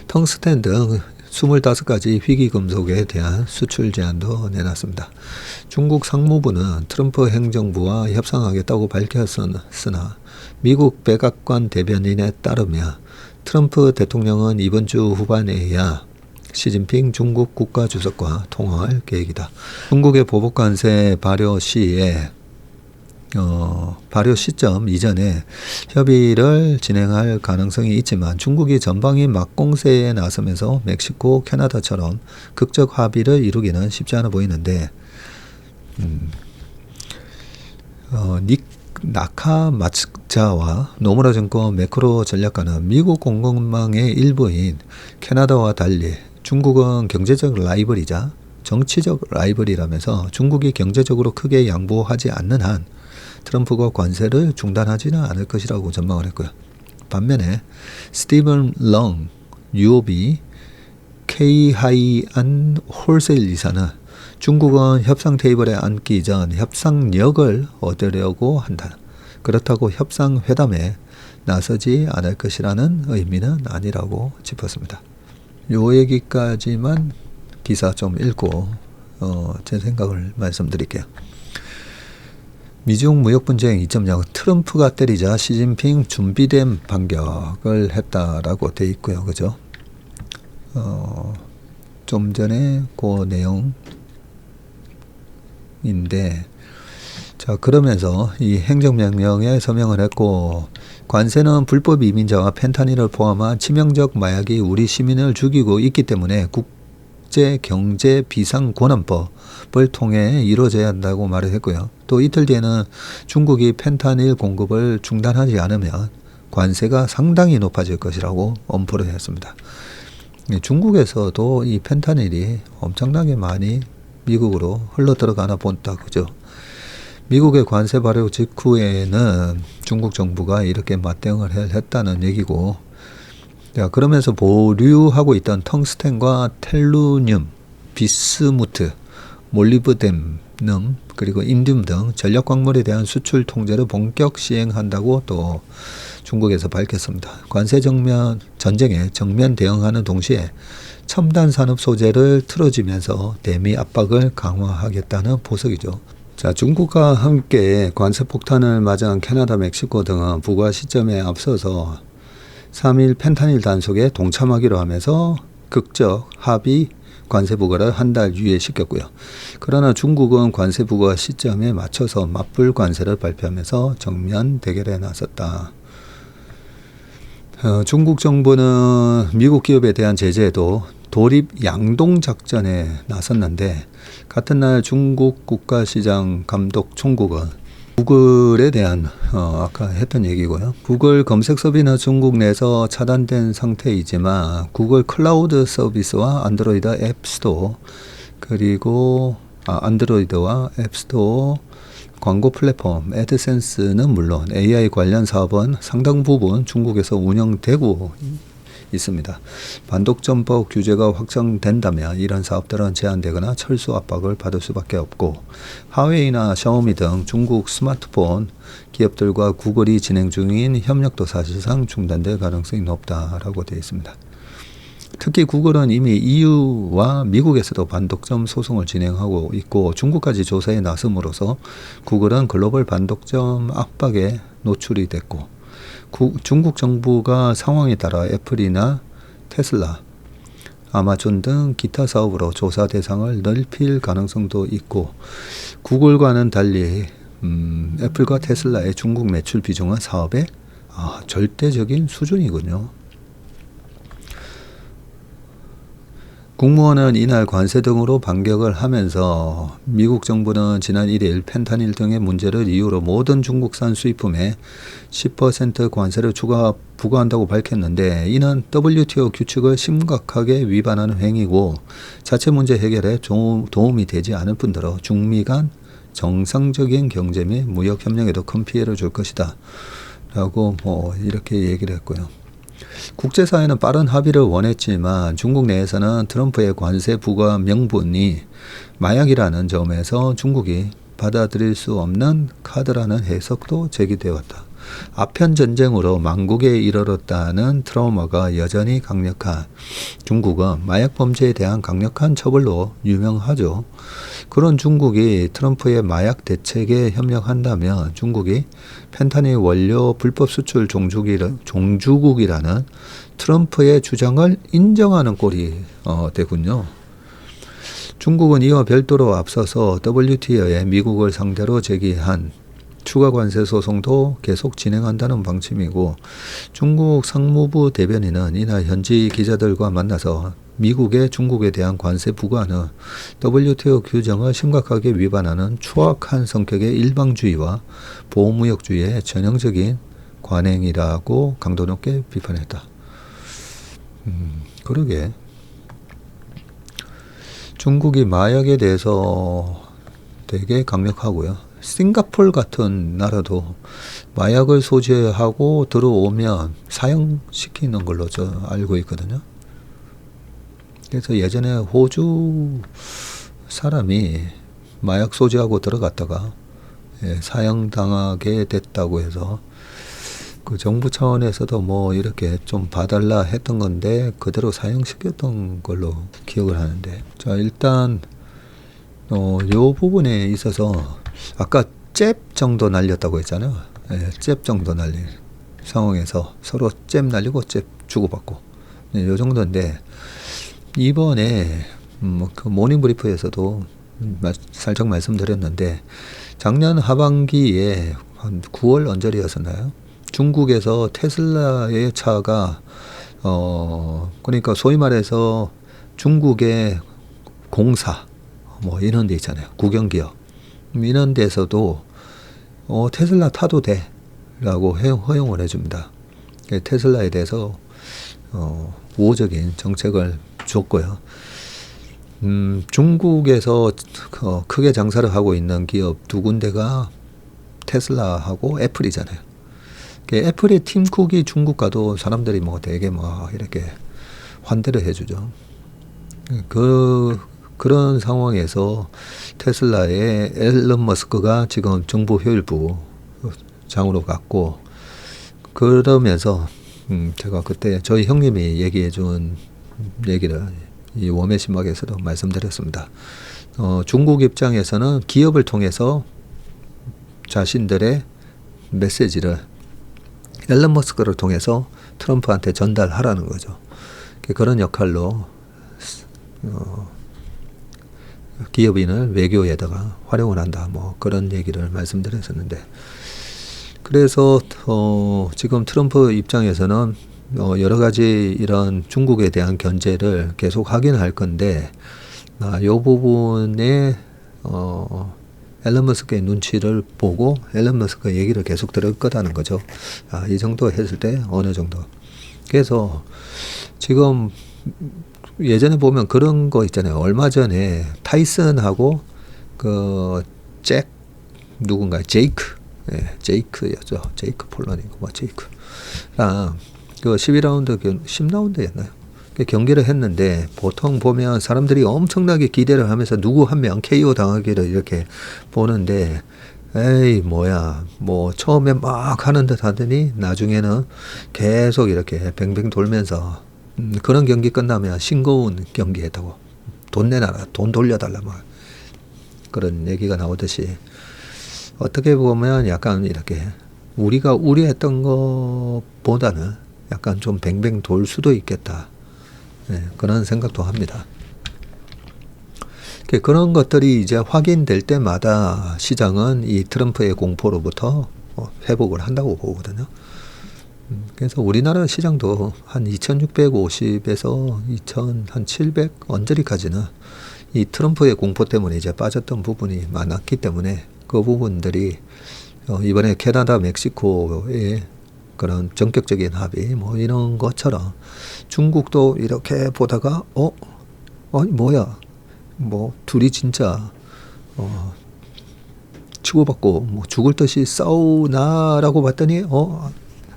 텅스텐 등 25가지 희귀금속에 대한 수출 제한도 내놨습니다. 중국 상무부는 트럼프 행정부와 협상하겠다고 밝혔으나 미국 백악관 대변인에 따르면 트럼프 대통령은 이번 주 후반에야 시진핑 중국 국가주석과 통화할 계획이다. 중국의 보복관세 발효 시점 이전에 협의를 진행할 가능성이 있지만 중국이 전방위 막공세에 나서면서 멕시코, 캐나다처럼 극적 합의를 이루기는 쉽지 않아 보이는데 닉 나카마츠자와 노무라 증권 매크로 전략가는 미국 공급망의 일부인 캐나다와 달리 중국은 경제적 라이벌이자 정치적 라이벌이라면서 중국이 경제적으로 크게 양보하지 않는 한 트럼프가 관세를 중단하지는 않을 것이라고 전망을 했고요. 반면에 스티븐 렁 UOB K-하이안 홀세일 이사는 중국은 협상 테이블에 앉기 전 협상력을 얻으려고 한다. 그렇다고 협상회담에 나서지 않을 것이라는 의미는 아니라고 짚었습니다. 요 얘기까지만 기사 좀 읽고 제 생각을 말씀드릴게요. 미중 무역 분쟁 2.0 트럼프가 때리자 시진핑 준비된 반격을 했다라고 돼 있고요. 그죠? 좀 전에 그 내용인데 자 그러면서 이 행정명령에 서명을 했고 관세는 불법 이민자와 펜타닐을 포함한 치명적 마약이 우리 시민을 죽이고 있기 때문에 국제경제비상권한법을 통해 이루어져야 한다고 말을 했고요. 또 이틀 뒤에는 중국이 펜타닐 공급을 중단하지 않으면 관세가 상당히 높아질 것이라고 엄포를 했습니다. 중국에서도 이 펜타닐이 엄청나게 많이 미국으로 흘러 들어가나 본다, 그죠? 미국의 관세 발효 직후에는 중국 정부가 이렇게 맞대응을 했다는 얘기고, 자, 그러면서 보류하고 있던 텅스텐과 텔루늄, 비스무트, 몰리브덴 그리고 인듐 등 전략 광물에 대한 수출 통제를 본격 시행한다고 또 중국에서 밝혔습니다. 관세 전쟁에 정면 대응하는 동시에 첨단 산업 소재를 틀어주면서 대미 압박을 강화하겠다는 보석이죠. 자, 중국과 함께 관세 폭탄을 맞은 캐나다, 멕시코 등은 부과 시점에 앞서서 3일 펜타닐 단속에 동참하기로 하면서 극적 합의 관세 부과를 한 달 유예시켰고요. 그러나 중국은 관세 부과 시점에 맞춰서 맞불 관세를 발표하면서 정면 대결에 나섰다. 중국 정부는 미국 기업에 대한 제재에도 돌입 양동 작전에 나섰는데 같은 날 중국 국가시장 감독 총국은 구글에 대한 아까 했던 얘기고요. 구글 검색 서비스는 중국 내에서 차단된 상태이지만 구글 클라우드 서비스와 안드로이드 앱스토어 그리고 안드로이드와 앱스토어 광고 플랫폼 애드센스는 물론 AI 관련 사업은 상당 부분 중국에서 운영되고 있습니다. 반독점법 규제가 확정된다면 이런 사업들은 제한되거나 철수 압박을 받을 수밖에 없고, 화웨이나 샤오미 등 중국 스마트폰 기업들과 구글이 진행 중인 협력도 사실상 중단될 가능성이 높다라고 되어 있습니다. 특히 구글은 이미 EU와 미국에서도 반독점 소송을 진행하고 있고, 중국까지 조사에 나섬으로써 구글은 글로벌 반독점 압박에 노출이 됐고, 중국 정부가 상황에 따라 애플이나 테슬라, 아마존 등 기타 사업으로 조사 대상을 넓힐 가능성도 있고, 구글과는 달리 애플과 테슬라의 중국 매출 비중은 사업의 절대적인 수준이군요. 국무원은 이날 관세 등으로 반격을 하면서 미국 정부는 지난 1일 펜타닐 등의 문제를 이유로 모든 중국산 수입품에 10% 관세를 추가 부과한다고 밝혔는데, 이는 WTO 규칙을 심각하게 위반하는 행위고 자체 문제 해결에 도움이 되지 않을 뿐더러 중미 간 정상적인 경제 및 무역 협력에도 큰 피해를 줄 것이다 라고 이렇게 얘기를 했고요. 국제사회는 빠른 합의를 원했지만 중국 내에서는 트럼프의 관세 부과 명분이 마약이라는 점에서 중국이 받아들일 수 없는 카드라는 해석도 제기되어 왔다. 아편 전쟁으로 만국에 이르렀다는 트라우마가 여전히 강력한 중국은 마약 범죄에 대한 강력한 처벌로 유명하죠. 그런 중국이 트럼프의 마약 대책에 협력한다면 중국이 펜타닐 원료 불법 수출 종주국이라는 트럼프의 주장을 인정하는 꼴이 되군요. 중국은 이와 별도로 앞서서 WTO에 미국을 상대로 제기한 추가 관세 소송도 계속 진행한다는 방침이고, 중국 상무부 대변인은 이날 현지 기자들과 만나서 미국의 중국에 대한 관세 부과는 WTO 규정을 심각하게 위반하는 추악한 성격의 일방주의와 보호무역주의의 전형적인 관행이라고 강도 높게 비판했다. 그러게. 중국이 마약에 대해서 되게 강력하고요. 싱가포르 같은 나라도 마약을 소지하고 들어오면 사형시키는 걸로 저 알고 있거든요. 그래서 예전에 호주 사람이 마약 소지하고 들어갔다가 사형당하게 됐다고 해서 그 정부 차원에서도 이렇게 좀 봐달라 했던 건데 그대로 사형시켰던 걸로 기억을 하는데, 자 일단 요 부분에 있어서 아까 잽 정도 날렸다고 했잖아요. 잽 정도 날린 상황에서 서로 잽 날리고 잽 주고받고 요 정도인데, 이번에 그 모닝 브리프에서도 살짝 말씀드렸는데, 작년 하반기에 한 9월 언저리였었나요? 중국에서 테슬라의 차가 그러니까 소위 말해서 중국의 공사 이런 데 있잖아요. 국영기업 이런 데서도 테슬라 타도 돼 라고 허용을 해줍니다. 테슬라에 대해서 우호적인 정책을 줬고요. 중국에서 크게 장사를 하고 있는 기업 두 군데가 테슬라하고 애플이잖아요. 애플의 팀 쿡이 중국 가도 사람들이 되게 이렇게 환대를 해주죠. 그런 상황에서 테슬라의 앨런 머스크가 지금 정부 효율부 장으로 갔고, 그러면서 제가 그때 저희 형님이 얘기해 준 얘기를 이 웜의 신막에서도 말씀드렸습니다. 중국 입장에서는 기업을 통해서 자신들의 메시지를 앨런 머스크를 통해서 트럼프한테 전달하라는 거죠. 그런 역할로 기업인을 외교에다가 활용을 한다. 그런 얘기를 말씀드렸었는데, 그래서 지금 트럼프 입장에서는 여러 가지 이런 중국에 대한 견제를 계속 하긴 할 건데, 이 부분에 앨런 머스크의 눈치를 보고 앨런 머스크 얘기를 계속 들을 거다는 거죠. 이 정도 했을 때 어느 정도. 그래서 지금 예전에 보면 그런 거 있잖아요. 얼마 전에 타이슨하고 제이크, 제이크였죠. 제이크 폴런이고 제이크랑 그 12라운드, 10라운드였나요? 경기를 했는데 보통 보면 사람들이 엄청나게 기대를 하면서 누구 한 명 KO 당하기를 이렇게 보는데 에이 뭐야 뭐 처음에 막 하는 듯 하더니 나중에는 계속 이렇게 뱅뱅 돌면서 그런 경기 끝나면 싱거운 경기했다고 돈 내놔라 돈 돌려달라 막 그런 얘기가 나오듯이 어떻게 보면 약간 이렇게 우리가 우려했던 것보다는 약간 좀 뱅뱅 돌 수도 있겠다. 네, 그런 생각도 합니다. 그런 것들이 이제 확인될 때마다 시장은 이 트럼프의 공포로부터 회복을 한다고 보거든요. 그래서 우리나라 시장도 한 2650에서 2700 언저리까지는 이 트럼프의 공포 때문에 이제 빠졌던 부분이 많았기 때문에 그 부분들이 이번에 캐나다, 멕시코의 그런 전격적인 합의 뭐 이런 것처럼 중국도 이렇게 보다가 뭐야 뭐 둘이 진짜 치고받고 뭐 죽을 듯이 싸우나라고 봤더니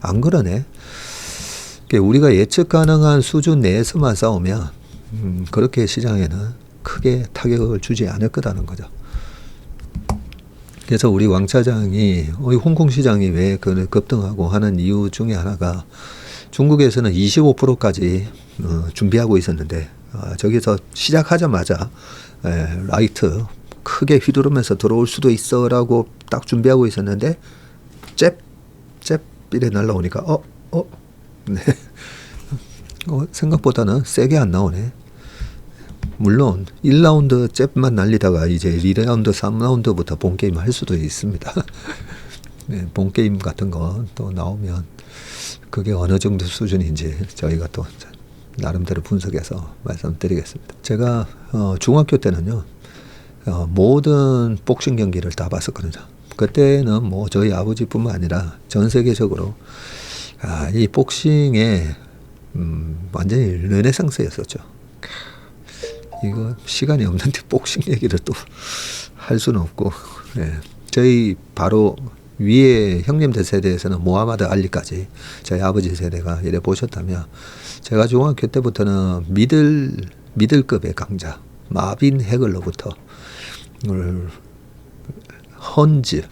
안 그러네. 우리가 예측 가능한 수준 내에서만 싸우면 그렇게 시장에는 크게 타격을 주지 않을 거라는 거죠. 그래서 우리 왕 차장이 홍콩 시장이 왜 급등하고 하는 이유 중에 하나가 중국에서는 25%까지 준비하고 있었는데 저기서 시작하자마자 라이트 크게 휘두르면서 들어올 수도 있어라고 딱 준비하고 있었는데 잽 이래 날라오니까 네. 생각보다는 세게 안 나오네. 물론 1라운드 잽만 날리다가 이제 2라운드, 3라운드부터 본게임 할 수도 있습니다. 네, 본게임 같은 거 또 나오면 그게 어느 정도 수준인지 저희가 또 나름대로 분석해서 말씀드리겠습니다. 제가 중학교 때는요 모든 복싱 경기를 다 봤었거든요. 그때는 뭐 저희 아버지뿐만 아니라 전 세계적으로 이 복싱에 완전히 르네상스였었죠. 이거 시간이 없는데 복싱 얘기를 또 할 수는 없고 저희 바로 위에 형님들 세대에서는 모하마드 알리까지 저희 아버지 세대가 이래 보셨다면 제가 중학교 때부터는 미들급의 강자 마빈 해글로부터 헌즈,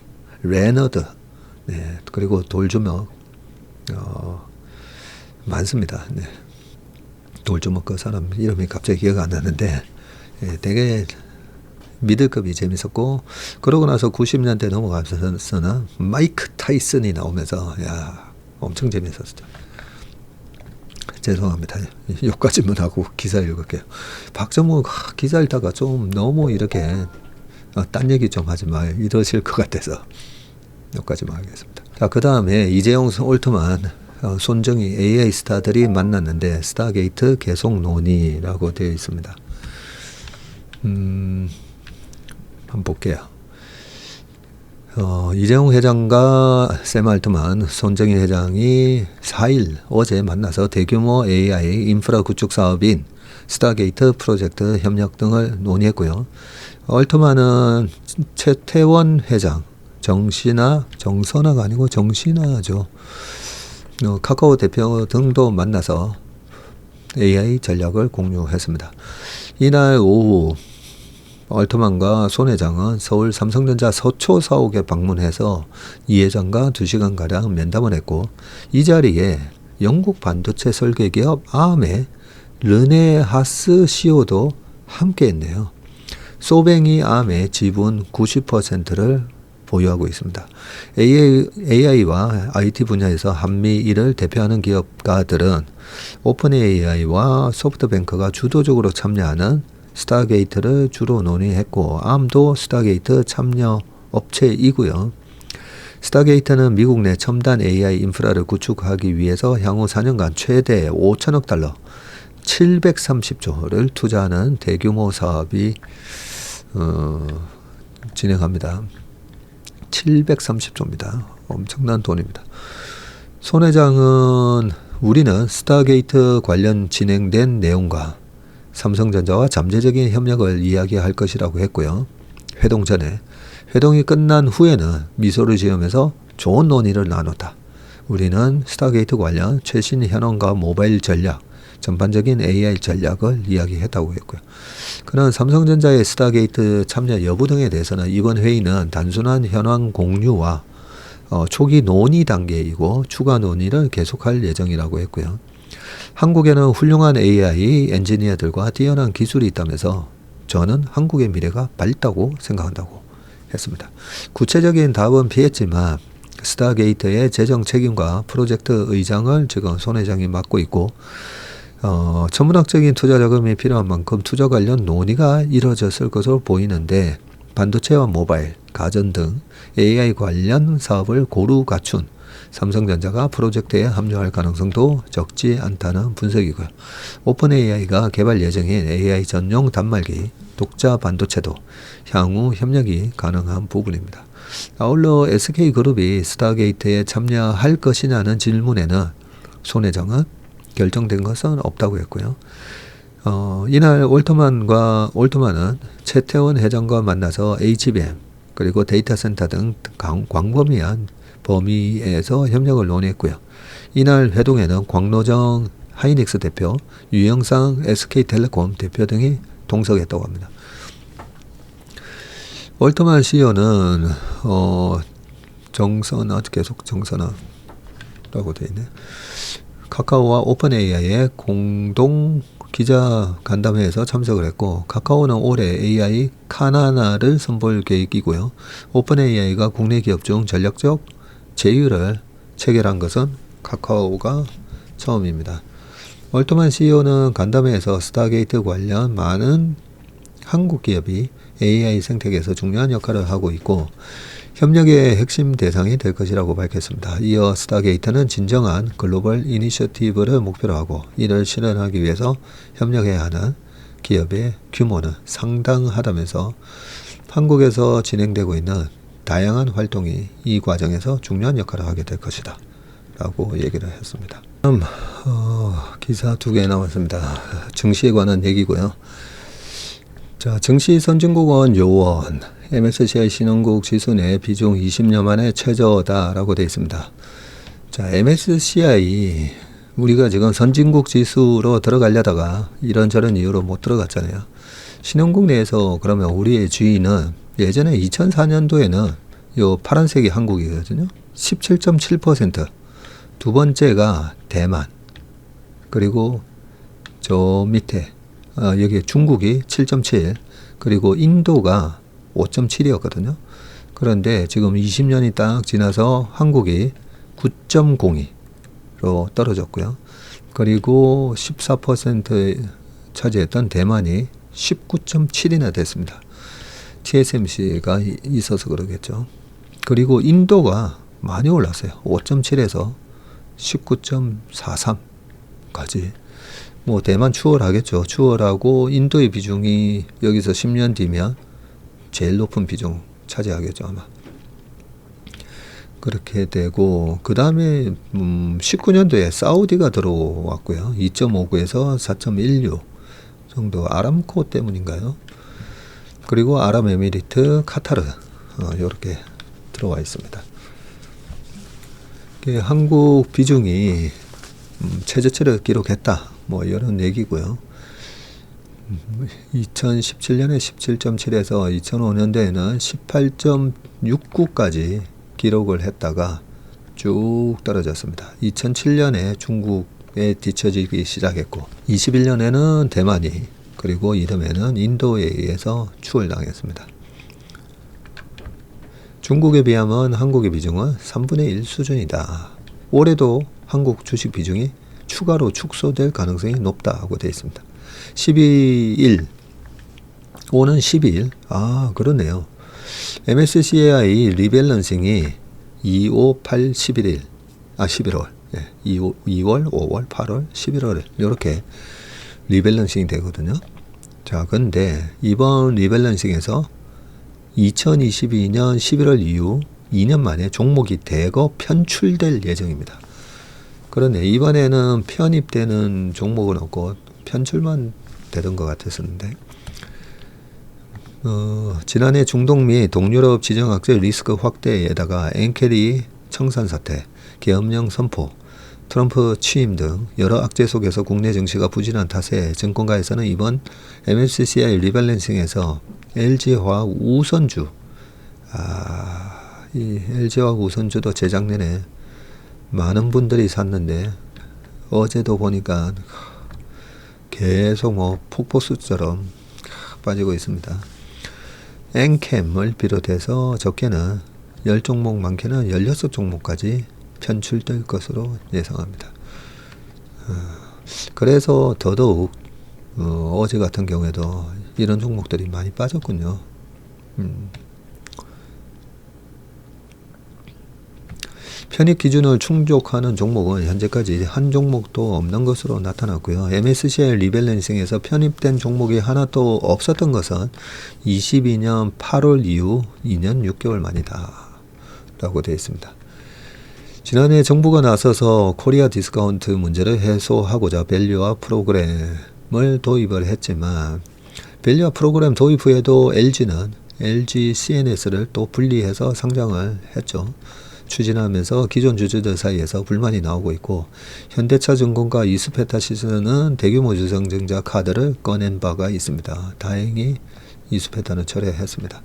레너드 그리고 돌주먹 많습니다. 돌주먹 그 사람 이름이 갑자기 기억 안 나는데 되게 미들급이 재밌었고 그러고 나서 90년대 넘어가서는 마이크 타이슨이 나오면서 엄청 재밌었죠. 죄송합니다. 여기까지만 하고 기사 읽을게요. 박정우 기사 읽다가 좀 너무 이렇게 딴 얘기 좀 하지 마 이러실 것 같아서 여기까지만 하겠습니다. 자, 그 다음에 이재용 올트만 손정희 AI 스타들이 만났는데 스타게이트 계속 논의라고 되어 있습니다. 한번 볼게요. 이재용 회장과 샘 알트만, 손정희 회장이 4일 어제 만나서 대규모 AI 인프라 구축 사업인 스타게이트 프로젝트 협력 등을 논의했고요. 얼트만은 최태원 회장, 정선아가 아니고 정신아죠. 카카오 대표 등도 만나서 AI 전략을 공유했습니다. 이날 오후 얼트만과 손 회장은 서울 삼성전자 서초 사옥에 방문해서 이 회장과 2시간가량 면담을 했고 이 자리에 영국 반도체 설계 기업 암의 르네 하스 CEO도 함께했네요. 소뱅이 암의 지분 90%를 보유하고 있습니다. AI와 IT 분야에서 한미일을 대표하는 기업가들은 오픈 AI와 소프트뱅크가 주도적으로 참여하는 스타게이트를 주로 논의했고 암도 스타게이트 참여 업체이고요. 스타게이트는 미국 내 첨단 AI 인프라를 구축하기 위해서 향후 4년간 최대 5천억 달러 730조를 투자하는 대규모 사업이 진행합니다. 730조입니다. 엄청난 돈입니다. 손 회장은 우리는 스타게이트 관련 진행된 내용과 삼성전자와 잠재적인 협력을 이야기할 것이라고 했고요. 회동이 끝난 후에는 미소를 지으면서 좋은 논의를 나눴다. 우리는 스타게이트 관련 최신 현황과 모바일 전략, 전반적인 AI 전략을 이야기했다고 했고요. 그는 삼성전자의 스타게이트 참여 여부 등에 대해서는 이번 회의는 단순한 현황 공유와 초기 논의 단계이고 추가 논의를 계속할 예정이라고 했고요. 한국에는 훌륭한 AI 엔지니어들과 뛰어난 기술이 있다면서 저는 한국의 미래가 밝다고 생각한다고 했습니다. 구체적인 답은 피했지만 스타게이트의 재정 책임과 프로젝트 의장을 지금 손 회장이 맡고 있고 천문학적인 투자 자금이 필요한 만큼 투자 관련 논의가 이뤄졌을 것으로 보이는데 반도체와 모바일, 가전 등 AI 관련 사업을 고루 갖춘 삼성전자가 프로젝트에 합류할 가능성도 적지 않다는 분석이고요. 오픈 AI가 개발 예정인 AI 전용 단말기, 독자 반도체도 향후 협력이 가능한 부분입니다. 아울러 SK그룹이 스타게이트에 참여할 것이냐는 질문에는 손 회장은 결정된 것은 없다고 했고요. 이날 올트만은 최태원 회장과 만나서 HBM 그리고 데이터 센터 등 광범위한 범위에서 협력을 논의했고요. 이날 회동에는 광노정 하이닉스 대표, 유영상 SK텔레콤 대표 등이 동석했다고 합니다. 올트만 CEO는 계속 정선아라고 되어 있네. 카카오와 오픈 AI의 공동 기자 간담회에서 참석을 했고 카카오는 올해 AI 카나나를 선보일 계획이고요. 오픈 AI가 국내 기업 중 전략적 제휴를 체결한 것은 카카오가 처음입니다. 올트만 CEO는 간담회에서 스타게이트 관련 많은 한국 기업이 AI 생태계에서 중요한 역할을 하고 있고 협력의 핵심 대상이 될 것이라고 밝혔습니다. 이어 스타게이트는 진정한 글로벌 이니셔티브를 목표로 하고 이를 실현하기 위해서 협력해야 하는 기업의 규모는 상당하다면서 한국에서 진행되고 있는 다양한 활동이 이 과정에서 중요한 역할을 하게 될 것이다 라고 얘기를 했습니다. 기사 2개 나왔습니다. 증시에 관한 얘기고요. 자, 증시 선진국은 요원, MSCI 신흥국 지수 내 비중 20년 만에 최저다라고 되어 있습니다. 자, MSCI 우리가 지금 선진국 지수로 들어가려다가 이런저런 이유로 못 들어갔잖아요. 신흥국 내에서 그러면 우리의 주위는 예전에 2004년도에는 요 파란색이 한국이거든요. 17.7%. 두 번째가 대만. 그리고 저 밑에 여기 중국이 7.7. 그리고 인도가 5.7이었거든요. 그런데 지금 20년이 딱 지나서 한국이 9.02로 떨어졌고요. 그리고 14% 차지했던 대만이 19.7이나 됐습니다. TSMC가 있어서 그러겠죠. 그리고 인도가 많이 올랐어요. 5.7에서 19.43까지. 뭐 대만 추월하겠죠. 추월하고 인도의 비중이 여기서 10년 뒤면 제일 높은 비중 차지하겠죠 아마. 그렇게 되고 그 다음에 19년도에 사우디가 들어왔고요. 2.59에서 4.16 정도 아람코 때문인가요? 그리고 아랍에미리트, 카타르 이렇게 들어와 있습니다. 한국 비중이 최저치를 기록했다. 뭐 이런 얘기고요. 2017년에 17.7에서 2005년도에는 18.69까지 기록을 했다가 쭉 떨어졌습니다. 2007년에 중국에 뒤처지기 시작했고 21년에는 대만이 그리고 이듬해는 인도에 의해서 추월당했습니다. 중국에 비하면 한국의 비중은 3분의 1 수준이다. 올해도 한국 주식 비중이 추가로 축소될 가능성이 높다고 되어 있습니다. 12일 오는 12일 그렇네요. MSCI 리밸런싱이 2, 5, 8, 11일 11월 2월, 5월, 8월, 11월 이렇게 리밸런싱이 되거든요. 자, 근데 이번 리밸런싱에서 2022년 11월 이후 2년 만에 종목이 대거 편출될 예정입니다. 그런데 이번에는 편입되는 종목은 없고 편출만 되던 것 같았었는데 지난해 중동 및 동유럽 지정학적 리스크 확대에다가 엔켈이 청산 사태, 계엄령 선포, 트럼프 취임 등 여러 악재 속에서 국내 증시가 부진한 탓에 증권가에서는 이번 MSCI 리밸런싱에서 LG화학 우선주, 이 LG화학 우선주도 재작년에 많은 분들이 샀는데 어제도 보니까 계속 뭐 폭포수처럼 빠지고 있습니다. 엔캠을 비롯해서 적게는 10종목, 많게는 16종목까지 편출될 것으로 예상합니다. 그래서 더더욱 어제 같은 경우에도 이런 종목들이 많이 빠졌군요. 편입 기준을 충족하는 종목은 현재까지 한 종목도 없는 것으로 나타났고요. MSCI 리밸런싱에서 편입된 종목이 하나도 없었던 것은 22년 8월 이후 2년 6개월 만이다 라고 되어 있습니다. 지난해 정부가 나서서 코리아 디스카운트 문제를 해소하고자 밸류와 프로그램을 도입을 했지만 밸류와 프로그램 도입 후에도 LG는 LG CNS를 또 분리해서 상장을 했죠. 추진하면서 기존 주주들 사이에서 불만이 나오고 있고 현대차증권과 이스페타시스는 대규모 주성증자 카드를 꺼낸 바가 있습니다. 다행히 이스페타는 철회했습니다.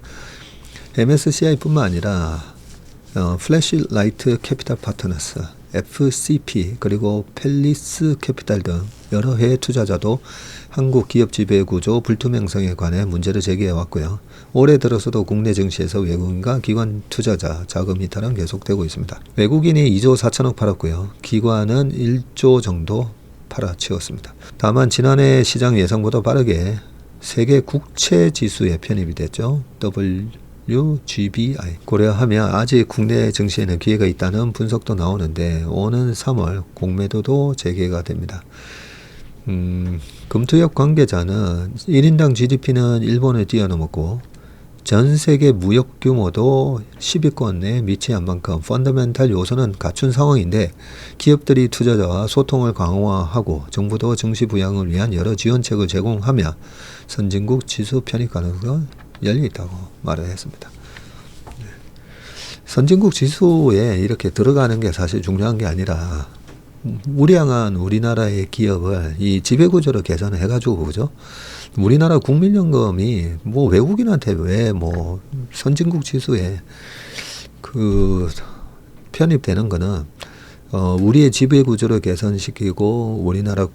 MSCI뿐만 아니라 플래시라이트 캐피탈 파트너스, FCP 그리고 펠리스 캐피탈 등 여러 해외 투자자도 한국 기업 지배 구조 불투명성에 관해 문제를 제기해 왔고요. 올해 들어서도 국내 증시에서 외국인과 기관 투자자 자금 이탈은 계속되고 있습니다. 외국인이 2조 4천억 팔았고요. 기관은 1조 정도 팔아치웠습니다. 다만 지난해 시장 예상보다 빠르게 세계 국채 지수에 편입이 됐죠. WGBI 고려하면 아직 국내 증시에는 기회가 있다는 분석도 나오는데 오는 3월 공매도도 재개가 됩니다. 금투협 관계자는 1인당 GDP는 일본을 뛰어넘었고 전 세계 무역 규모도 10위권 내에 미치한 만큼 펀더멘탈 요소는 갖춘 상황인데 기업들이 투자자와 소통을 강화하고 정부도 증시 부양을 위한 여러 지원책을 제공하며 선진국 지수 편입 가능성은 열려있다고 말을 했습니다. 선진국 지수에 이렇게 들어가는 게 사실 중요한 게 아니라 우량한 우리나라의 기업을 이 지배구조를 개선해가지고 그죠? 우리나라 국민연금이 뭐 외국인한테 왜 뭐 선진국 지수에 그 편입되는 거는 우리의 지배구조를 개선시키고 우리나라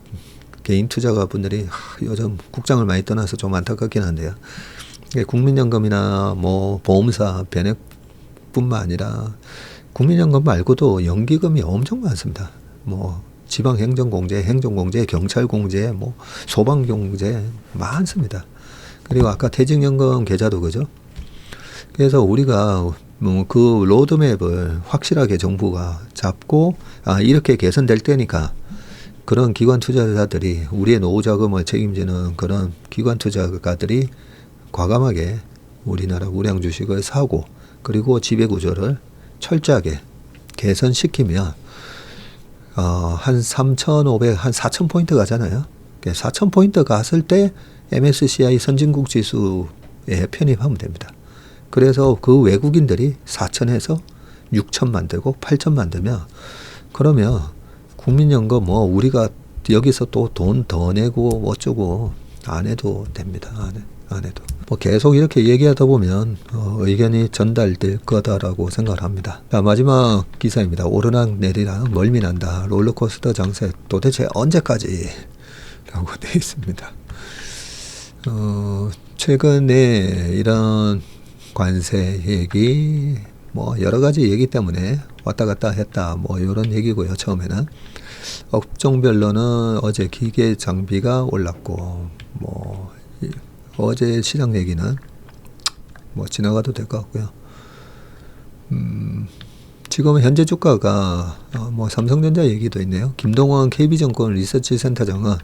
개인 투자가 분들이 요즘 국장을 많이 떠나서 좀 안타깝긴 한데요. 국민연금이나 뭐 보험사 변액뿐만 아니라 국민연금 말고도 연기금이 엄청 많습니다. 뭐 지방행정공제, 행정공제, 경찰공제, 뭐 소방공제 많습니다. 그리고 아까 퇴직연금 계좌도 그죠? 그래서 우리가 뭐 그 로드맵을 확실하게 정부가 잡고 이렇게 개선될 때니까 그런 기관 투자자들이 우리의 노후 자금을 책임지는 그런 기관 투자가들이 과감하게 우리나라 우량 주식을 사고 그리고 지배 구조를 철저하게 개선시키면 한 3,500, 한 4,000포인트 가잖아요. 4,000포인트 갔을 때 MSCI 선진국 지수에 편입하면 됩니다. 그래서 그 외국인들이 4,000에서 6,000 만들고 8,000 만들면 그러면 국민연금 뭐 우리가 여기서 또 돈 더 내고 어쩌고 안 해도 됩니다. 안 해도. 뭐 계속 이렇게 얘기하다 보면 의견이 전달될 거다라고 생각을 합니다. 자, 마지막 기사입니다. 오르락 내리락 멀미난다. 롤러코스터 장세 도대체 언제까지? 라고 되어 있습니다. 최근에 이런 관세 얘기 뭐 여러 가지 얘기 때문에 왔다 갔다 했다 뭐 이런 얘기고요. 처음에는 업종별로는 어제 기계 장비가 올랐고 뭐 어제 시장 얘기는 뭐 지나가도 될 것 같고요. 지금 현재 주가가 뭐 삼성전자 얘기도 있네요. 김동원 KB증권 리서치센터장은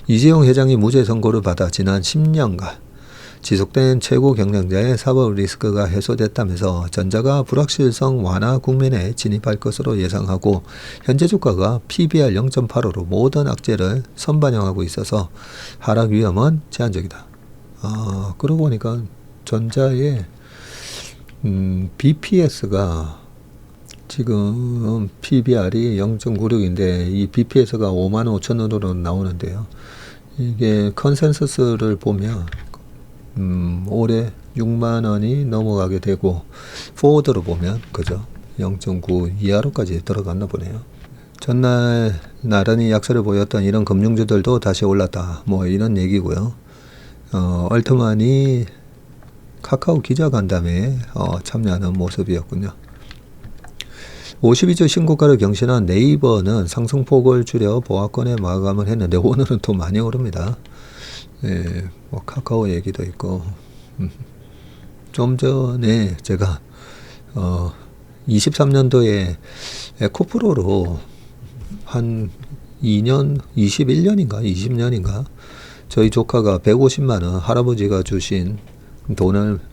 이재용 회장이 무죄 선고를 받아 지난 10년간 지속된 최고 경영자의 사법 리스크가 해소됐다면서 전자가 불확실성 완화 국면에 진입할 것으로 예상하고 현재 주가가 PBR 0.85로 모든 악재를 선반영하고 있어서 하락 위험은 제한적이다. 그러고 보니까 전자의 BPS가 지금 PBR이 0.96인데 이 BPS가 55,000원으로 나오는데요. 이게 컨센서스를 보면 올해 6만 원이 넘어가게 되고 포워드로 보면 그죠? 0.9 이하로까지 들어갔나 보네요. 전날 나란히 약세를 보였던 이런 금융주들도 다시 올랐다. 뭐 이런 얘기고요. 얼트만이 카카오 기자간담회에 참여하는 모습이었군요. 52주 신고가를 경신한 네이버는 상승폭을 줄여 보합권에 마감을 했는데 오늘은 또 많이 오릅니다. 예, 뭐 카카오 얘기도 있고 좀 전에 제가 23년도에 에코프로로 한 2년, 21년인가 20년인가 저희 조카가 150만 원 할아버지가 주신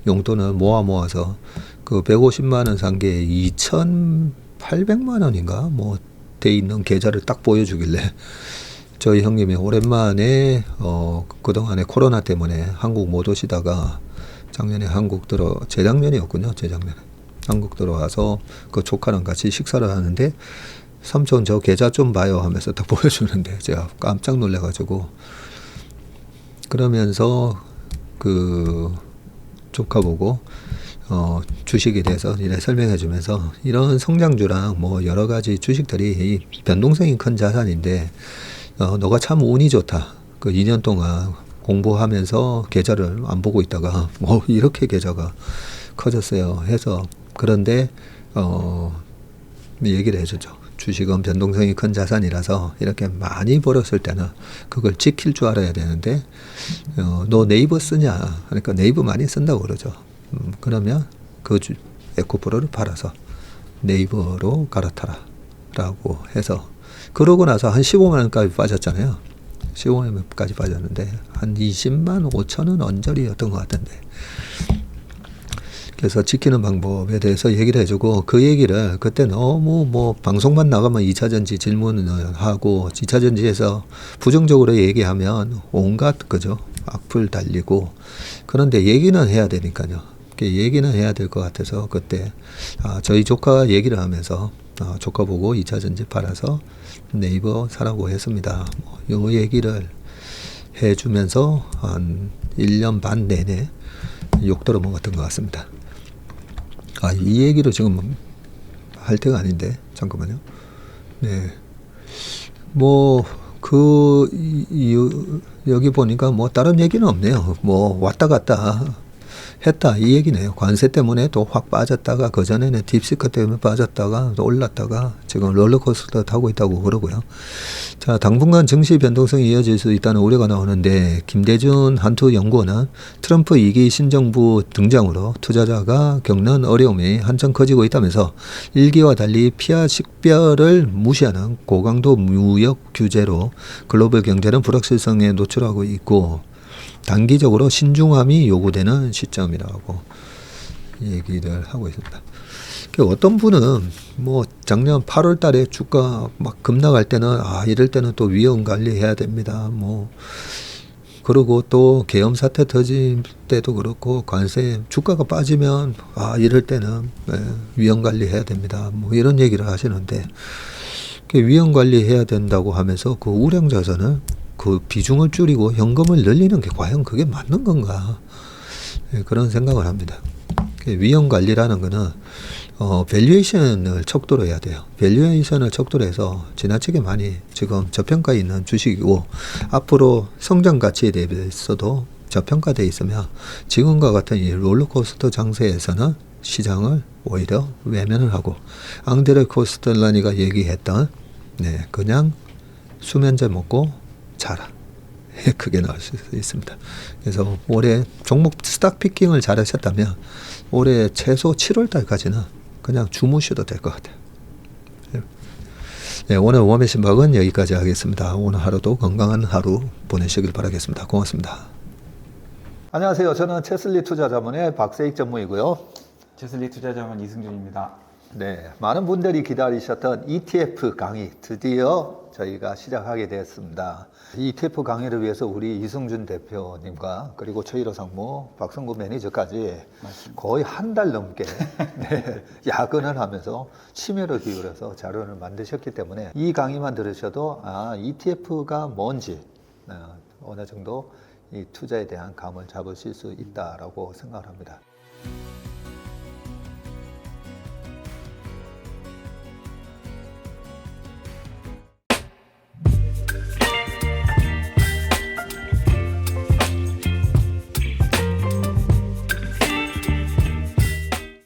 용돈을 모아서 그 150만 원 산 게 2,800만 원인가 뭐 돼 있는 계좌를 딱 보여주길래 저희 형님이 오랜만에 그동안에 코로나 때문에 한국 못 오시다가 작년에 재작년이었군요. 재작년에 한국 들어와서 그 조카랑 같이 식사를 하는데 삼촌 저 계좌 좀 봐요 하면서 딱 보여주는데 제가 깜짝 놀래가지고 그러면서 그 조카 보고 주식에 대해서 이래 설명해 주면서 이런 성장주랑 뭐 여러 가지 주식들이 변동성이 큰 자산인데 너가 참 운이 좋다. 그 2년 동안 공부하면서 계좌를 안 보고 있다가 이렇게 계좌가 커졌어요. 해서 그런데 얘기를 해주죠. 주식은 변동성이 큰 자산이라서 이렇게 많이 벌었을 때는 그걸 지킬 줄 알아야 되는데 너 네이버 쓰냐? 그러니까 네이버 많이 쓴다고 그러죠. 그러면 그 에코프로를 팔아서 네이버로 갈아타라 라고 해서 그러고 나서 한 15만 원까지 빠졌잖아요. 15만 원까지 빠졌는데 한 20만 5천 원 언저리였던 것 같은데 그래서 지키는 방법에 대해서 얘기를 해주고 그 얘기를 그때 너무 뭐 방송만 나가면 2차전지 질문을 하고 2차전지에서 부정적으로 얘기하면 온갖 그죠 악플 달리고 그런데 얘기는 해야 되니까요. 얘기는 해야 될 것 같아서 그때 저희 조카 얘기를 하면서 조카 보고 2차전지 팔아서 네이버 사라고 했습니다. 요 얘기를 해주면서 한 1년 반 내내 욕 들어 먹었던 것 같습니다. 이 얘기를 지금 할 때가 아닌데 잠깐만요. 네, 뭐 여기 보니까 뭐 다른 얘기는 없네요. 뭐 왔다 갔다 했다 이 얘기네요. 관세 때문에 또 확 빠졌다가 그 전에는 딥시크 때문에 빠졌다가 또 올랐다가 지금 롤러코스터 타고 있다고 그러고요. 자, 당분간 증시 변동성이 이어질 수 있다는 우려가 나오는데 김대중 한투 연구원은 트럼프 2기 신정부 등장으로 투자자가 겪는 어려움이 한층 커지고 있다면서 1기와 달리 피하 식별을 무시하는 고강도 무역 규제로 글로벌 경제는 불확실성에 노출하고 있고 단기적으로 신중함이 요구되는 시점이라고 얘기를 하고 있습니다. 어떤 분은 뭐 작년 8월 달에 주가 막 급락할 때는 이럴 때는 또 위험 관리해야 됩니다. 뭐 그리고 또 계엄 사태 터질 때도 그렇고 관세 주가가 빠지면 이럴 때는 위험 관리해야 됩니다. 뭐 이런 얘기를 하시는데 위험 관리해야 된다고 하면서 그 우량 자산을 그 비중을 줄이고 현금을 늘리는 게 과연 그게 맞는 건가? 그런 생각을 합니다. 위험 관리라는 거는 밸류에이션을 척도로 해야 돼요. 밸류에이션을 척도로 해서 지나치게 많이 지금 저평가에 있는 주식이고 앞으로 성장 가치에 대해서도 저평가되어 있으면 지금과 같은 이 롤러코스터 장세에서는 시장을 오히려 외면을 하고 앙드레 코스텔라니가 얘기했던 그냥 수면제 먹고 자라. 크게 나올 수 있습니다. 그래서 올해 종목 스탁 피킹을 잘 하셨다면 올해 최소 7월 달까지는 그냥 주무셔도 될 것 같아요. 네, 오늘 웜의 신박은 여기까지 하겠습니다. 오늘 하루도 건강한 하루 보내시길 바라겠습니다. 고맙습니다. 안녕하세요. 저는 체슬리 투자자문의 박세익 전무이고요. 체슬리 투자자문 이승준입니다. 네, 많은 분들이 기다리셨던 ETF 강의 드디어 저희가 시작하게 되었습니다. 이 ETF 강의를 위해서 우리 이승준 대표님과 그리고 최일호 상무, 박성구 매니저까지 거의 한 달 넘게 네, 야근을 하면서 심혈을 기울여서 자료를 만드셨기 때문에 이 강의만 들으셔도 ETF가 뭔지 어느 정도 이 투자에 대한 감을 잡으실 수 있다라고 생각합니다.